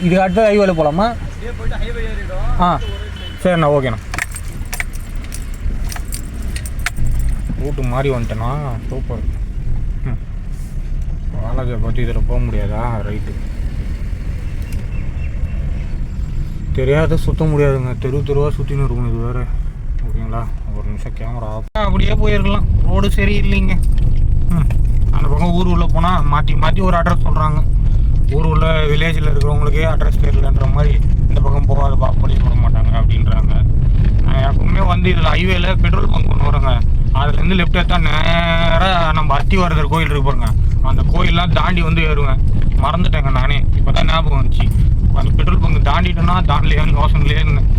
A: இதுக்கு அடுத்தது ஹைவேல போகலாமா சரிண்ணா ஓகேண்ணா ரூட்டு மாறி வந்துட்டேண்ணா சூப்பர் வாலாஜாபாத் இதில் போக முடியாதா ரைட்டு தெரியாத சுற்ற முடியாதுங்க தெருவாக சுற்றின்னு இருக்கணும் இது வேறு ஓகேங்களா ஒரு நிமிஷம் கேமரா அப்படியே போயிருக்கலாம் ரோடு சரி இல்லைங்க அந்த பக்கம் ஊர் உள்ளே போனால் மாற்றி ஒரு அட்ரஸ் சொல்கிறாங்க ஊர் உள்ள வில்லேஜில் இருக்கிறவங்களுக்கே அட்ரஸ் தெரியலன்ற மாதிரி இந்த பக்கம் போகாதப்பா போலீஸ் விட மாட்டாங்க அப்படின்றாங்க எப்பவுமே வந்து இதில் ஹைவேல பெட்ரோல் பங்க் ஒன்று வருங்க அதுலேருந்து லெஃப்ட் எடுத்தா நேராக நம்ம அத்திவரதர் கோயில் இருக்கு பாருங்க அந்த கோயிலெலாம் தாண்டி வந்து ஏறுவேன் மறந்துட்டேங்க நானே இப்போ தான் ஞாபகம் வந்துச்சு அந்த பெட்ரோல் பங்க் தாண்டிட்டோன்னா தாண்டலையான்னு யோசனையிலே இருந்தேன்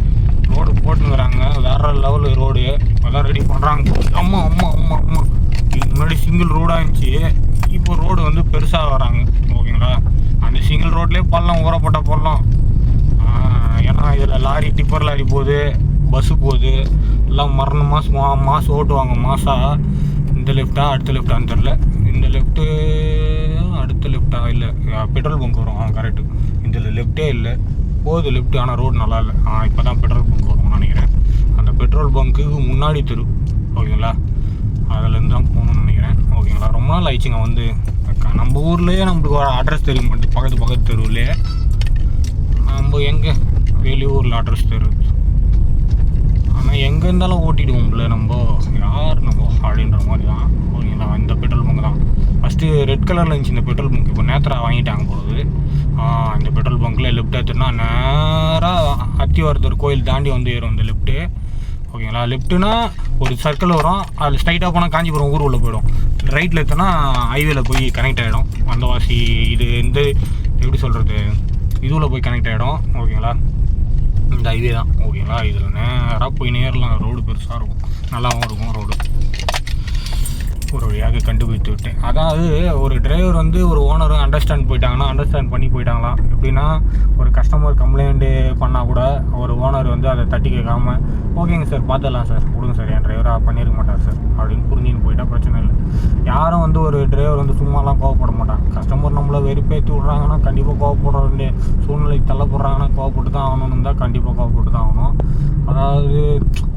A: ரோடு போட்டுங்கிறாங்க வேற லெவலு ரோடு அதான் ரெடி பண்ணுறாங்க அம்மா இதுக்கு முன்னாடி சிங்கிள் ரோடாக இருந்துச்சு இப்போ ரோடு வந்து பெருசாக வராங்க ஓகேங்களா அந்த சிங்கிள் ரோட்லேயே பள்ளம் ஊறப்பட்ட பள்ளம் ஏன்னா இதில் லாரி டிப்பர் லாரி போகுது பஸ்ஸு போகுது எல்லாம் மாதம் ஓட்டுவாங்க மாதம் இந்த லெஃப்ட்டா அடுத்த லெஃப்டான்னு தெரில இந்த லெஃப்ட்டு அடுத்த லெஃப்ட்டா இல்லை பெட்ரோல் பங்க் வரும் கரெக்டு இதில் லெஃப்ட்டே இல்லை போகுது லெஃப்ட் ஆனால் ரோடு நல்லா இல்லை இப்போ தான் பெட்ரோல் பங்க் வரும்னு நினைக்கிறேன் அந்த பெட்ரோல் பங்க்குக்கு முன்னாடி தெரு ஓகேங்களா அதுலேருந்து தான் போகணும்னு நினைக்கிறேன் ஓகேங்களா ரொம்ப நாள் ஆயிடுச்சுங்க வந்து நம்ம ஊர்லேயே நம்மளுக்கு ஒரு அட்ரஸ் தெரிய மாட்டேது பக்கத்து தெருவுலேயே நம்ம எங்கே வெளியூரில் அட்ரஸ் தெரு ஆனால் எங்கே இருந்தாலும் ஓட்டிடுவோம்ல நம்ம யார் நம்ம அப்படின்ற மாதிரி தான் ஓகேங்களா இந்த பெட்ரோல் பங்க் தான் ஃபஸ்ட்டு ரெட் கலரில் இருந்துச்சு இந்த பெட்ரோல் பங்க் இப்போ நேத்திரா வாங்கிட்டாங்க போகுது இந்த பெட்ரோல் பங்க்கில் லெஃப்ட் எடுத்துனா நேராக அத்திவரதர் கோயில் தாண்டி வந்து ஏறும் இந்த லெஃப்ட்டு ஓகேங்களா லெஃப்ட்டுனா ஒரு சர்க்கிள் வரும் அதில் ஸ்ட்ரைட்டாக போனால் காஞ்சிபுரம் ஊர் உள்ள போயிடும் ரைட்டில் எடுத்தோன்னா ஹைவேல போய் கனெக்ட் ஆகிடும் வந்தவாசி இது இந்த எப்படி சொல்கிறது இதுவில் போய் கனெக்ட் ஆகிடும் ஓகேங்களா இந்த ஹைவே தான் ஓகேங்களா இதில் நேராக போய் நேரலாம் ரோடு பெருசாக இருக்கும் நல்லாவும் இருக்கும் ரோடு ஒரு வழியாக கண்டுபிடித்து விட்டேன் அதாவது ஒரு டிரைவர் வந்து ஒரு ஓனர் அண்டர்ஸ்டாண்ட் பண்ணி போயிட்டாங்களாம் எப்படின்னா ஒரு கஸ்டமர் கம்ப்ளைண்ட்டு பண்ணால் கூட ஒரு ஓனர் வந்து அதை தட்டி கேட்காம ஓகேங்க சார் பார்த்துடலாம் சார் கொடுங்க சார் என் டிரைவராக பண்ணியிருக்க மாட்டார் சார் அப்படின்னு புரிஞ்சுன்னு போயிட்டால் பிரச்சனை இல்லை யாரும் வந்து ஒரு டிரைவர் வந்து சும்மாலாம் கோவப்பட மாட்டாங்க கஸ்டமர் நம்மளை வெறுப்பேற்றி விட்றாங்கன்னா கண்டிப்பாக கோவப்பட வேண்டிய சூழ்நிலைக்கு தள்ளப்படுறாங்கன்னா கோவப்பட்டு தான் ஆகணும்னு தான் கண்டிப்பாக கோவப்பட்டு தான் ஆகணும் அதாவது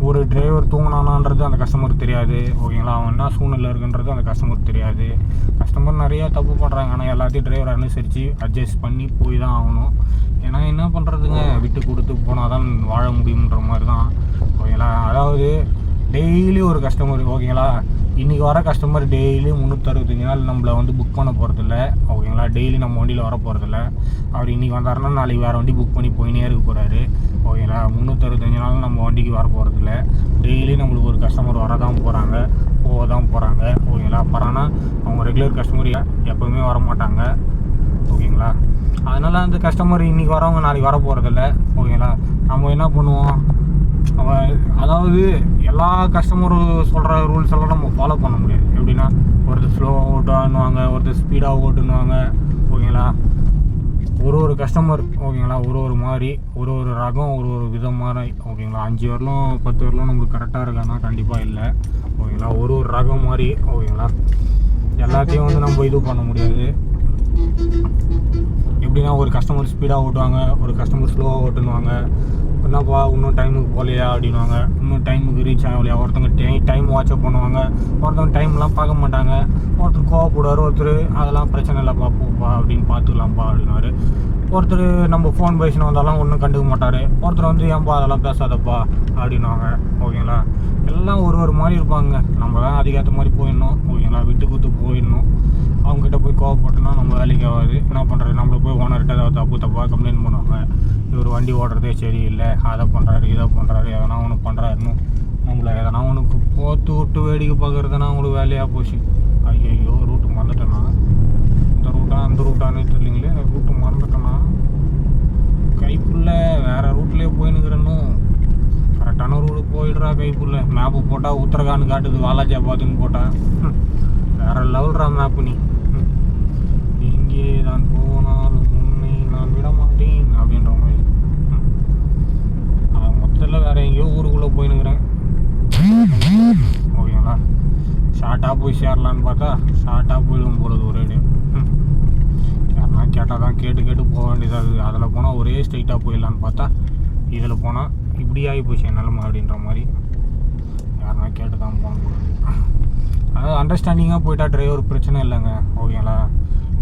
A: ஒரு டிரைவர் தூங்கினானான்றது அந்த கஸ்டமருக்கு தெரியாது ஓகேங்களா அவன் என்ன சூழ்நிலை இருக்குன்றது அந்த கஸ்டமருக்கு தெரியாது கஸ்டமர் நிறையா தப்பு பண்ணுறாங்க ஆனால் எல்லாத்தையும் டிரைவர் அனுசரித்து அட்ஜஸ்ட் பண்ணி போய் தான் ஆகணும் ஏன்னா என்ன பண்ணுறதுங்க விட்டு கொடுத்து போனால் தான் வாழ முடியுன்ற மாதிரி தான் ஓகேங்களா அதாவது டெய்லி ஒரு கஸ்டமர் ஓகேங்களா இன்றைக்கி வர கஸ்டமர் டெய்லி 365 நாள் நம்மளை வந்து புக் பண்ண போகிறதில்ல ஓகேங்களா டெய்லி நம்ம வண்டியில் வர போகிறதில்ல அவர் இன்றைக்கி வந்தாருன்னா நாளைக்கு வேறு வண்டி புக் பண்ணி போயினே இருக்க போகிறாரு ஓகேங்களா 365 நாள் நம்ம வண்டிக்கு வர போகிறதில்ல டெய்லி நம்மளுக்கு ஒரு கஸ்டமர் வர தான் போகிறாங்க போக தான் போகிறாங்க ஓகேங்களா அப்புறம்னா அவங்க ரெகுலர் கஸ்டமர் எப்போவுமே வர மாட்டாங்க ஓகேங்களா அதனால் அந்த கஸ்டமர் இன்றைக்கி வரவங்க நாளைக்கு வர போகிறதில்ல ஓகேங்களா நம்ம என்ன பண்ணுவோம் அதாவது எல்லா கஸ்டமரும் சொல்கிற ரூல்ஸ் எல்லாம் நம்ம ஃபாலோ பண்ண முடியாது எப்படின்னா ஒருத்தர் ஸ்லோவாக ஓட்டுவானுவாங்க ஒருத்தர் ஸ்பீடாக ஓட்டுனுவாங்க ஓகேங்களா ஒரு கஸ்டமர் ஓகேங்களா ஒரு மாதிரி ஒரு ரகம் ஒரு விதம் மாதிரி ஓகேங்களா 5 வரலும் 10 வரலும் நம்மளுக்கு கரெக்டாக இருக்கான்னா கண்டிப்பாக இல்லை ஓகேங்களா ஒரு ரகம் மாதிரி ஓகேங்களா எல்லாத்தையும் வந்து நம்ம இது பண்ண முடியாது எப்படின்னா ஒரு கஸ்டமர் ஸ்பீடாக ஓட்டுவாங்க ஒரு கஸ்டமர் ஸ்லோவாக ஓட்டுனுவாங்க இப்போ என்னப்பா இன்னும் டைமுக்கு போகலையா அப்படின்வாங்க. இன்னும் டைமுக்கு ரீச் ஆகலையா. ஒருத்தவங்க டைம் வாட்சப் பண்ணுவாங்க, ஒருத்தவங்க டைம்லாம் பார்க்க மாட்டாங்க. ஒருத்தர் கோவப்படுவார், ஒருத்தர் அதெல்லாம் பிரச்சனை இல்லைப்பா போப்பா அப்படின்னு பார்த்துக்கலாம்ப்பா அப்படின்னாரு. ஒருத்தர் நம்ம ஃபோன் பேசினு வந்தாலும் ஒன்றும் கண்டுக்க மாட்டார். ஒருத்தர் வந்து ஏன்பா அதெல்லாம் பேசாதப்பா அப்படின்வாங்க. ஓகேங்களா, எல்லாம் ஒரு மாதிரி இருப்பாங்க. நம்ம தான் அதுக்கேற்ற மாதிரி போயிடணும். ஓகேங்களா, விட்டு கொடுத்து போயிடணும். அவங்ககிட்ட போய் கோவப்பட்டோன்னா நம்ம வேலைக்கு ஆகாது. என்ன பண்ணுறது, நம்மளை போய் ஓனர்கிட்ட ஏதாவது தப்பாக கம்ப்ளைண்ட் பண்ணுவாங்க. இவர் வண்டி ஓடுறதே சரியில்லை, அதை பண்ணுறாரு இதை பண்ணுறாரு எதனா ஒன்று பண்ணுறாருன்னு நம்மளை எதனா ஒன்று போத்து விட்டு வேடிக்கை பார்க்குறதுனா அவங்களுக்கு வேலையாக போச்சு. ஐயோ ரூட்டு மறந்துட்டேன்னா, இந்த ரூட்டா அந்த ரூட்டானே தெரியலைங்களே. ரூட்டு மறந்துட்டேன்னா கைப்புள்ள வேறு ரூட்லேயே போயின்னுக்கிறேன்னு. கரெக்டான ரூட்டு போயிடுறா கைப்புள்ள. மேப்பு போட்டால் உத்தரகாண்ட் காட்டுது, வாலாஜாபாத்துன்னு போட்டால் வேறு லெவல்ரா மேப்பு. நீ எங்கே தான் போனாலும் உன்னை நான் விட மாட்டேன் அப்படின்ற மாதிரி. மொத்தத்தில் வேறு எங்கேயோ ஊருக்குள்ளே போயின்னுக்கிறேன். ஓகேங்களா, ஷார்ட்டாக போய் சேரலான்னு பார்த்தா ஷார்ட்டாக போயிடும் போகிறது ஒரே இடம். யாருனா கேட்டால் தான் கேட்டு போக வேண்டியதாக. அதில் போனால் ஒரே ஸ்ட்ரைட்டாக போயிடலான்னு பார்த்தா இதில் போனால் இப்படி ஆகி போச்சு நிலமை அப்படின்ற மாதிரி. யாருனா கேட்டு தான் போக போகிறது. அதாவது அண்டர்ஸ்டாண்டிங்காக போயிட்டா டிரைவர் பிரச்சனை இல்லைங்க. ஓகேங்களா,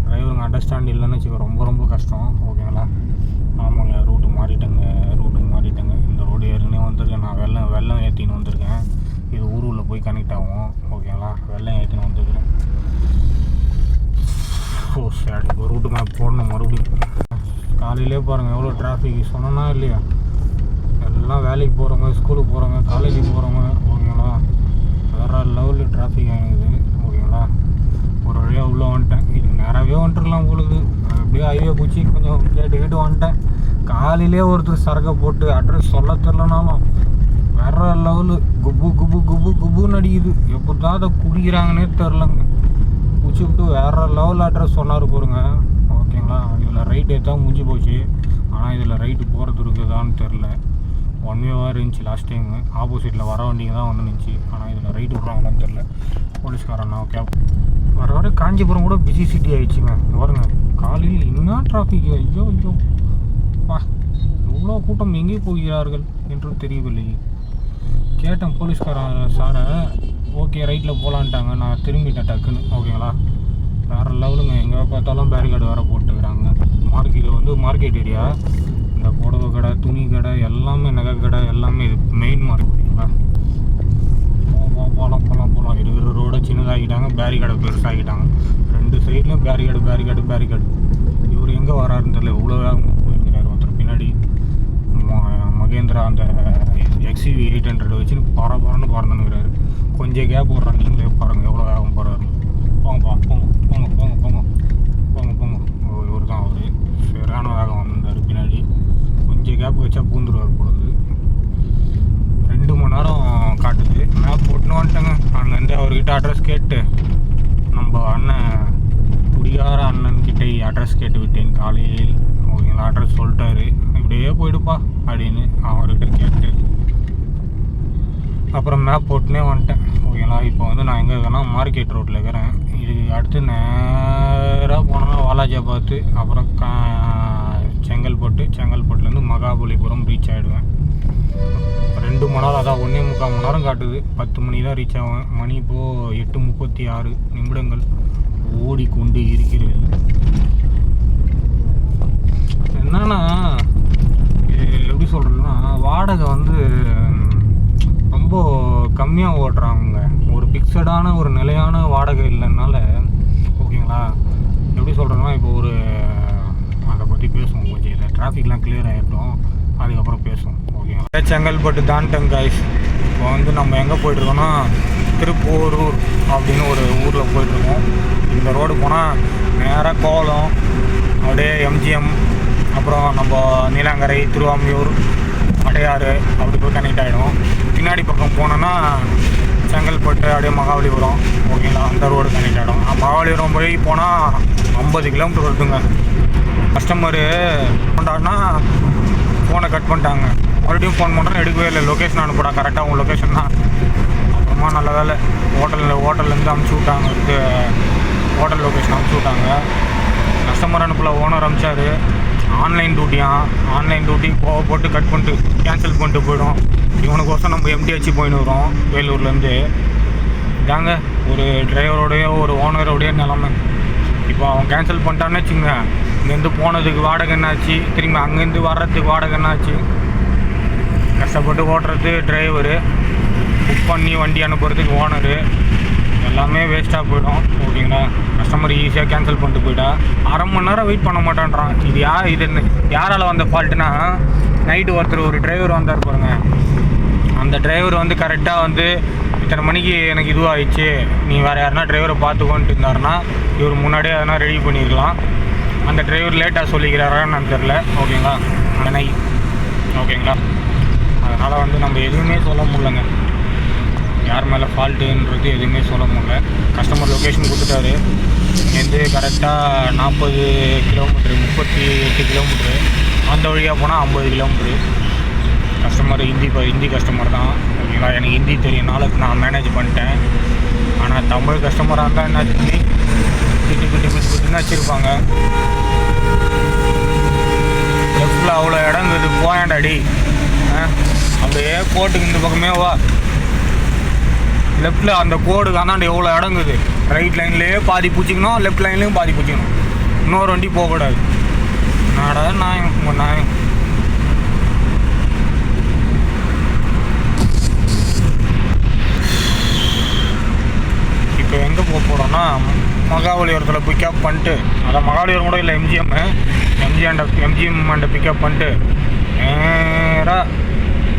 A: டிரைவருங்க அண்டர்ஸ்டாண்ட் இல்லைன்னு வச்சுக்க ரொம்ப கஷ்டம். ஓகேங்களா, ஆமாங்க ரூட்டு மாறிட்டேங்க. இந்த ரோடு ஏற்கனவே வந்திருக்கேன் நான். வெள்ளம் ஏற்றின்னு வந்திருக்கேன். இது ஊருள்ள போய் கனெக்ட் ஆகும். ஓகேங்களா, வெள்ளம் ஏற்றின்னு வந்துருக்கிறேன். ஓ சரி, இப்போ ரூட்டு மேப் போடணும் மறுபடியும். காலையிலே பாருங்கள் எவ்வளோ டிராஃபிக் சொன்னா இல்லையா. எல்லாம் வேலைக்கு போகிறவங்க, ஸ்கூலுக்கு போகிறவங்க, காலேஜுக்கு போகிறவங்க. ஓகேங்களா, வேறு லெவலில் டிராஃபிக் ஆகிடுது. ஓகேங்களா, ஒரு வழியாக உள்ளே வந்துட்டேன். இது நேராகவே வந்துட்டுருக்கலாம் உங்களுக்கு. அப்படியே ஹைவே பூச்சி கொஞ்சம் கேட்டு வந்துட்டேன். காலையிலே ஒருத்தர் சரக்கை போட்டு அட்ரஸ் சொல்ல தெரிலனாலும் வேறு லெவலு குப்புன்னு அடிக்குது. எப்போ தான் அதை குடிக்கிறாங்கன்னே தெரிலங்க. குச்சி விட்டு வேறு லெவல் அட்ரஸ் சொன்னார் பாருங்க. ஓகேங்களா, இதில் ரைட் எடுத்தா முடிஞ்சு போச்சு. ஆனால் இதில் ரைட்டு போகிறது இருக்குதான்னு தெரில. ஒன் வேவாக இருந்துச்சு லாஸ்ட் டைமு. ஆப்போசிட்டில் வர வண்டிங்க தான் வந்து நின்றுச்சு. ஆனால் இதில் ரைட்டு விட்றாங்களான்னு தெரில. போலீஸ்காரன் நான் கேப் வர காஞ்சிபுரம் கூட பிஸி சிட்டி ஆகிடுச்சுங்க. பாருங்க காலையில் என்ன டிராஃபிக். ஐயோ பா, இவ்வளோ கூட்டம் எங்கே போகிறார்கள் என்று தெரியவில்லை. கேட்டேன் போலீஸ்காரன் சாரை. ஓகே ரைட்டில் போகலான்ட்டாங்க. நான் திரும்பிட்டேன் டக்குன்னு. ஓகேங்களா, வேறு லெவலுங்க. எங்கே பார்த்தாலும் பேரிகார்டு வேறு போட்டுக்கிறாங்க. Market area. இந்த புடவை கடை, துணி கடை, எல்லாமே நகை கடை, எல்லாமே இது மெயின் மார்க்கெட்டுங்களா. போகலாம் இருக்கிற ரோடை சின்னதாகிட்டாங்க, பேரிகார்டை பெருசாகிட்டாங்க. 2 சைட்லையும் பேரிகார்டு. இவர் எங்கே வராருன்னு தெரியல. இவ்வளோ வேகமாக போயிருக்கிறார். ஒருத்தர் பின்னாடி மகேந்திரா அந்த XUV 800 வச்சுன்னு பரபரன்னு பறந்துனுங்கிறாரு. கொஞ்சம் கேப் விட்றாங்க. நீங்களே பாருங்கள் எவ்வளோ வேகம் போகிறாரு. போங்க. இவர் தான் அவர். சரியான வேகம் வந்தார் பின்னாடி. கொஞ்சம் கேப் வச்சா பூந்துருவார் பொழுது. 2 மணி நேரம் காட்டுது. மேப் போட்டுன்னு வந்துட்டேங்க. அங்கேருந்து அவர்கிட்ட அட்ரஸ் கேட்டு நம்ம குடிகார அண்ணன்கிட்ட அட்ரஸ் கேட்டு விட்டேன் காலையில். ஓகேங்களா, அட்ரஸ் சொல்லிட்டாரு. இப்படியே போயிடுப்பா அப்படின்னு அவர்கிட்ட கேட்டு அப்புறம் மேப் போட்டுனே வந்துட்டேன். ஓகேங்களா, இப்போ வந்து நான் எங்கே இருக்கேன்னா மார்க்கெட் ரோட்டில் இருக்கிறேன். இது அடுத்து நேராக போனோம்னா வாலாஜாபாத், அப்புறம் செங்கல்பட்டுலேருந்து மகாபலிபுரம் ரீச் ஆகிடுவேன். 2 மணி நேரம், அதான் 1.25 மணி நேரம் காட்டுது. 10 மணி தான் ரீச் ஆகும். மணி இப்போது 8:36 நிமிடங்கள் ஓடிக்கொண்டு இருக்கிறது. என்னன்னா எப்படி சொல்கிறதுன்னா, வாடகை வந்து ரொம்ப கம்மியாக ஓட்டுறாங்க. ஒரு ஃபிக்ஸடான ஒரு நிலையான வாடகை இல்லைனால. ஓகேங்களா, எப்படி சொல்கிறேன்னா, இப்போ ஒரு அதை பற்றி பேசுவோம். கொஞ்சம் இதை டிராஃபிக்லாம் கிளியர் ஆகிட்டோம், அதுக்கப்புறம் பேசுவோம். ஓகேங்களா, செங்கல்பட்டு தாண்டங்க கைஸ். இப்போ வந்து நம்ம எங்கே போய்ட்டுருக்கோன்னா திருப்போரூர் அப்படின்னு ஒரு ஊரில் போய்ட்டுருக்கோம். இந்த ரோடு போனால் நேராக கோலம், அப்படியே MGM, அப்புறம் நம்ம நீலாங்கரை, திருவாமியூர், அடையாறு அப்படி போய் கனெக்ட் ஆகிடும். பின்னாடி பக்கம் போனோன்னா செங்கல்பட்டு, அப்படியே மகாபலிபுரம். ஓகேங்களா, அந்த ரோடு கனெக்ட் ஆகிடும். மகாபலிபுரம் போய் போனால் 50 கிலோமீட்டர் வருதுங்க. கஸ்டமரு கொண்டாடினா ஃபோனை கட் பண்ணிட்டாங்க. மறுபடியும் ஃபோன் பண்ணுறேன், எடுக்கவே இல்லை. லொக்கேஷன் அனுப்பிடா, கரெக்டாக உங்கள் லொக்கேஷன் தான். அப்புறமா நல்ல வேலை ஹோட்டல்லேருந்து அனுப்பிச்சி விட்டாங்க. ஹோட்டல் லொக்கேஷன் அனுப்பிச்சி விட்டாங்க. கஸ்டமர் அனுப்பல, ஓனர் அனுப்பிச்சாரு. ஆன்லைன் டியூட்டி போட்டு கட் பண்ணிட்டு கேன்சல் பண்ணிட்டு போயிடும். இவனுக்கோசம் நம்ம எம்டிஹெச் போயின்னு வரோம் வேலூர்லேருந்து. இதாங்க ஒரு டிரைவரோடைய ஒரு ஓனரோடைய நிலமை. இப்போ அவன் கேன்சல் பண்ணிட்டான்னு வச்சுங்க, இங்கேருந்து போனதுக்கு வாடகை என்னாச்சு, திரும்பி அங்கேருந்து வர்றதுக்கு வாடகை என்னாச்சு, கஷ்டப்பட்டு ஓட்டுறது டிரைவரு, புக் பண்ணி வண்டி அனுப்புறதுக்கு ஓனரு, எல்லாமே வேஸ்ட்டாக போயிடும். ஓகேங்களா, கஸ்டமர் ஈஸியாக கேன்சல் பண்ணிட்டு போயிட்டா 1/2 மணி நேரம் வெயிட் பண்ண மாட்டேன்றான். இது யாரால் வந்த ஃபால்ட்டுனா, நைட்டு ஒருத்தர் ஒரு டிரைவர் வந்தார் பாருங்க. அந்த டிரைவர் வந்து கரெக்டாக வந்து இத்தனை மணிக்கு எனக்கு இதுவாகிடுச்சு, நீ வேறு யாருனா டிரைவரை பார்த்துக்கோன்ட்டு இருந்தாருன்னா இவர் முன்னாடியே எதனா ரெடி பண்ணியிருக்கலாம். அந்த டிரைவர் லேட்டாக சொல்லிக்கிறாரான்னு தெரில. ஓகேங்களா, அணை ஓகேங்களா. அதனால் வந்து நம்ம எதுவுமே சொல்ல முடியலங்க, யார் மேலே ஃபால்ட்டுன்றது எதுவுமே சொல்ல முடியல. கஸ்டமர் லொக்கேஷன் கொடுத்துட்டாரு, இங்கேருந்து கரெக்டாக 40 கிலோமீட்ரு 38 கிலோமீட்ரு, அந்த வழியாக போனால் 50 கிலோமீட்ரு. கஸ்டமர் ஹிந்தி கஸ்டமர் தான். ஓகேங்களா, எனக்கு ஹிந்தி தெரியனால நான் மேனேஜ் பண்ணிட்டேன். ஆனால் தமிழ் கஸ்டமராக இருந்தால் என்ன சொல்லி கிட்டு வச்சுருப்பாங்க. லெஃப்டில் அவ்வளோ இடங்குது, போயாண்டாடி அப்படியே கோட்டுக்கு இந்த பக்கமே வா. லெஃப்டில் அந்த கோடுக்கு அந்தாண்டு எவ்வளோ இடங்குது. ரைட் லைன்லேயே பாதி பூச்சிக்கணும், லெஃப்ட் லைன்லேயும் பாதி பூச்சிக்கணும். இன்னொரு வண்டி போகக்கூடாது. நான் இப்போ எங்கே போக போகிறோன்னா, மகாபலிபுரத்தில் பிக்கப் பண்ணிட்டு, அதான் மகாபலிபுரம் கூட இல்லை, எம்ஜிஎம் பிக்கப் பண்ணிட்டு நேராக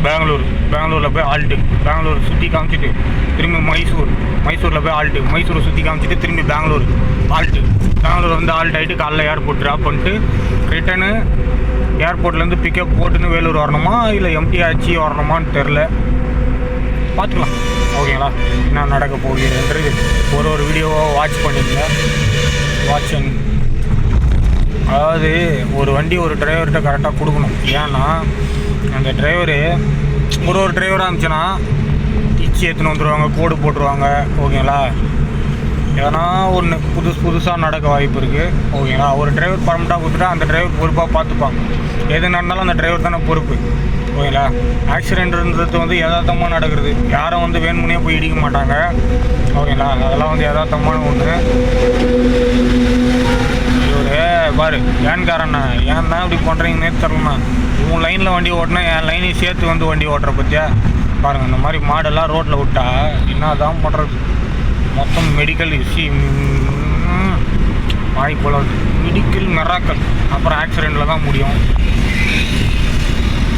A: பெங்களூரில் போய் ஆல்ட்டு, பெங்களூர் சுற்றி காமிச்சிட்டு திரும்பி மைசூரில் போய் ஆல்ட்டு, மைசூரை சுற்றி காமிச்சிட்டு திரும்பி பெங்களூர் ஆல்ட்டு, பெங்களூர் வந்து ஆல்ட் ஆகிட்டு காலைல ஏர்போர்ட் ட்ராப் பண்ணிட்டு ரிட்டனு ஏர்போர்ட்லேருந்து பிக்கப் போட்டுன்னு வேலூர் வரணுமா இல்லை எம்டிஹெச் வரணுமான்னு தெரில, பார்த்துக்கலாம். ஓகேங்களா, என்ன நடக்க போகிறதுன்றது ஒரு வீடியோவை வாட்ச் பண்ணிக்கங்க. அதாவது ஒரு வண்டி ஒரு டிரைவர்கிட்ட கரெக்டாக கொடுக்கணும். ஏன்னா அந்த டிரைவரு ஒரு டிரைவராக இருந்துச்சுன்னா இச்சி எடுத்துன்னு வந்துடுவாங்க, கோடு போட்டுருவாங்க. ஓகேங்களா, எதனா ஒன்று புதுசாக நடக்க வாய்ப்பு இருக்குது. ஓகேங்களா, ஒரு டிரைவர் பர்மனெண்ட்டாக கொடுத்துட்டா அந்த டிரைவர் பொறுப்பாக பார்த்துப்பாங்க. எது நடந்தாலும் அந்த டிரைவர் தானே பொறுப்பு. ஓகேங்களா, ஆக்சிடென்ட்ன்றது வந்து யதார்த்தமாக நடக்கிறது, யாரும் வந்து வேணுமுன்னே போய் இடிக்க மாட்டாங்க. ஓகேங்களா, அதெல்லாம் வந்து யதார்த்தமான ஒன்று. இவர் பாரு ஏன்காரண்ணா, ஏன்னா இப்படி பண்ணுறீங்கன்னே தெரிலண்ணா. உன் லைனில் வண்டி ஓட்டினா என் லைனையும் சேர்த்து வந்து வண்டி ஓட்டுற பற்றியா பாருங்கள். இந்த மாதிரி மாடெல்லாம் ரோட்டில் விட்டா என்ன தான் பண்ணுறது. மொத்தம் மெடிக்கல் வாய் போல மெடிக்கல் மிராக்கல், அப்புறம் ஆக்சிடெண்ட்டில் தான் முடியும்.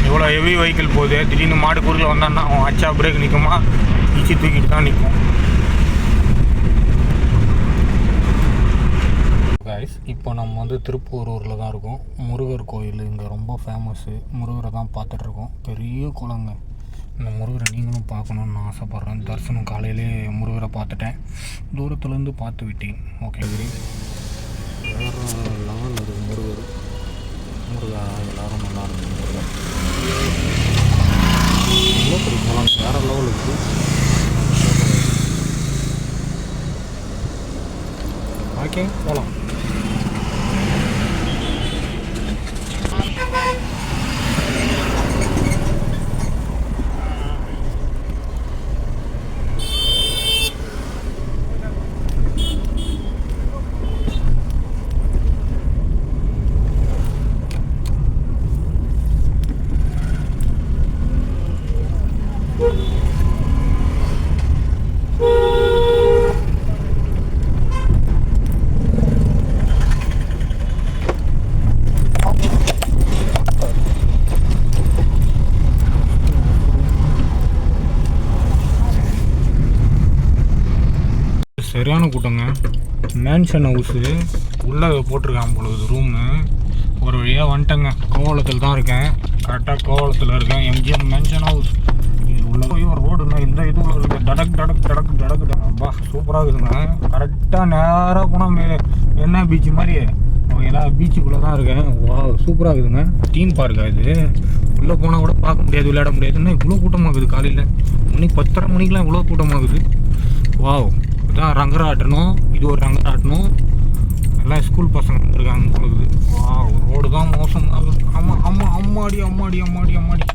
A: எவ்வளோ ஹெவி வெஹிக்கிள் போகுது, திடீர்னு மாடு குறுக்கில் வந்தான்னா அவன் அச்சா பிரேக் நிற்குமா, இச்சி தூக்கிட்டு தான் நிற்கும். கைஸ், இப்போ நம்ம வந்து திருப்பூரூரில் தான் இருக்கோம். முருகர் கோயில் இங்கே ரொம்ப ஃபேமஸ்ஸு. முருகரை தான் பார்த்துட்ருக்கோம். பெரிய குளங்க. இந்த முருகரை நீங்களும் பார்க்கணுன்னு நான் ஆசைப்பட்றேன். தரிசனம் காலையிலே முருகரை பார்த்துட்டேன், தூரத்துலேருந்து பார்த்து விட்டேன். ஓகே, வேறு லெவல் இருக்குது முருகா. எல்லோரும் நல்லா இருக்குது. முருகர் எவ்வளோ பெரிய குளம், வேறு லெவல் இருக்குது. ஓகே, போகலாம். சரியான கூட்டங்க. மேன்ஷன் ஹவுஸு உள்ளே போட்டிருக்கான் பொழுது ரூமு. ஒரு வழியாக வந்துட்டேங்க. கோவளத்தில் தான் இருக்கேன், கரெக்டாக கோவளத்தில் இருக்கேன். MGM mansion house. இது உள்ள போய் ஒரு ரோடுங்க, இந்த இதுக்குள்ள இருக்குது. டடக்கு அப்பா சூப்பராக இருக்குதுங்க. கரெக்டாக நேராக போனால் என்ன பீச் மாதிரி. ஓகேங்களா, பீச்சுக்குள்ளே தான் இருக்கேன். வா சூப்பராக இருக்குதுங்க. தீம் பார்க்கா இது. உள்ளே போனால் கூட பார்க்க முடியாது, விளையாட முடியாதுன்னா இவ்வளோ கூட்டமாகுது. காலையில் 10:30 மணிக்கெலாம் இவ்வளோ கூட்டமாகுது. வாவ், இதுதான் ரங்கராட்டணும். இது ஒரு ரங்கராட்டணும். எல்லாம் ஸ்கூல் பசங்க வந்துருக்காங்க கொடுக்குது. வா, ரோடு தான் மோசம். அம்மாடி அம்மாடி அம்மாடி அம்மாடி.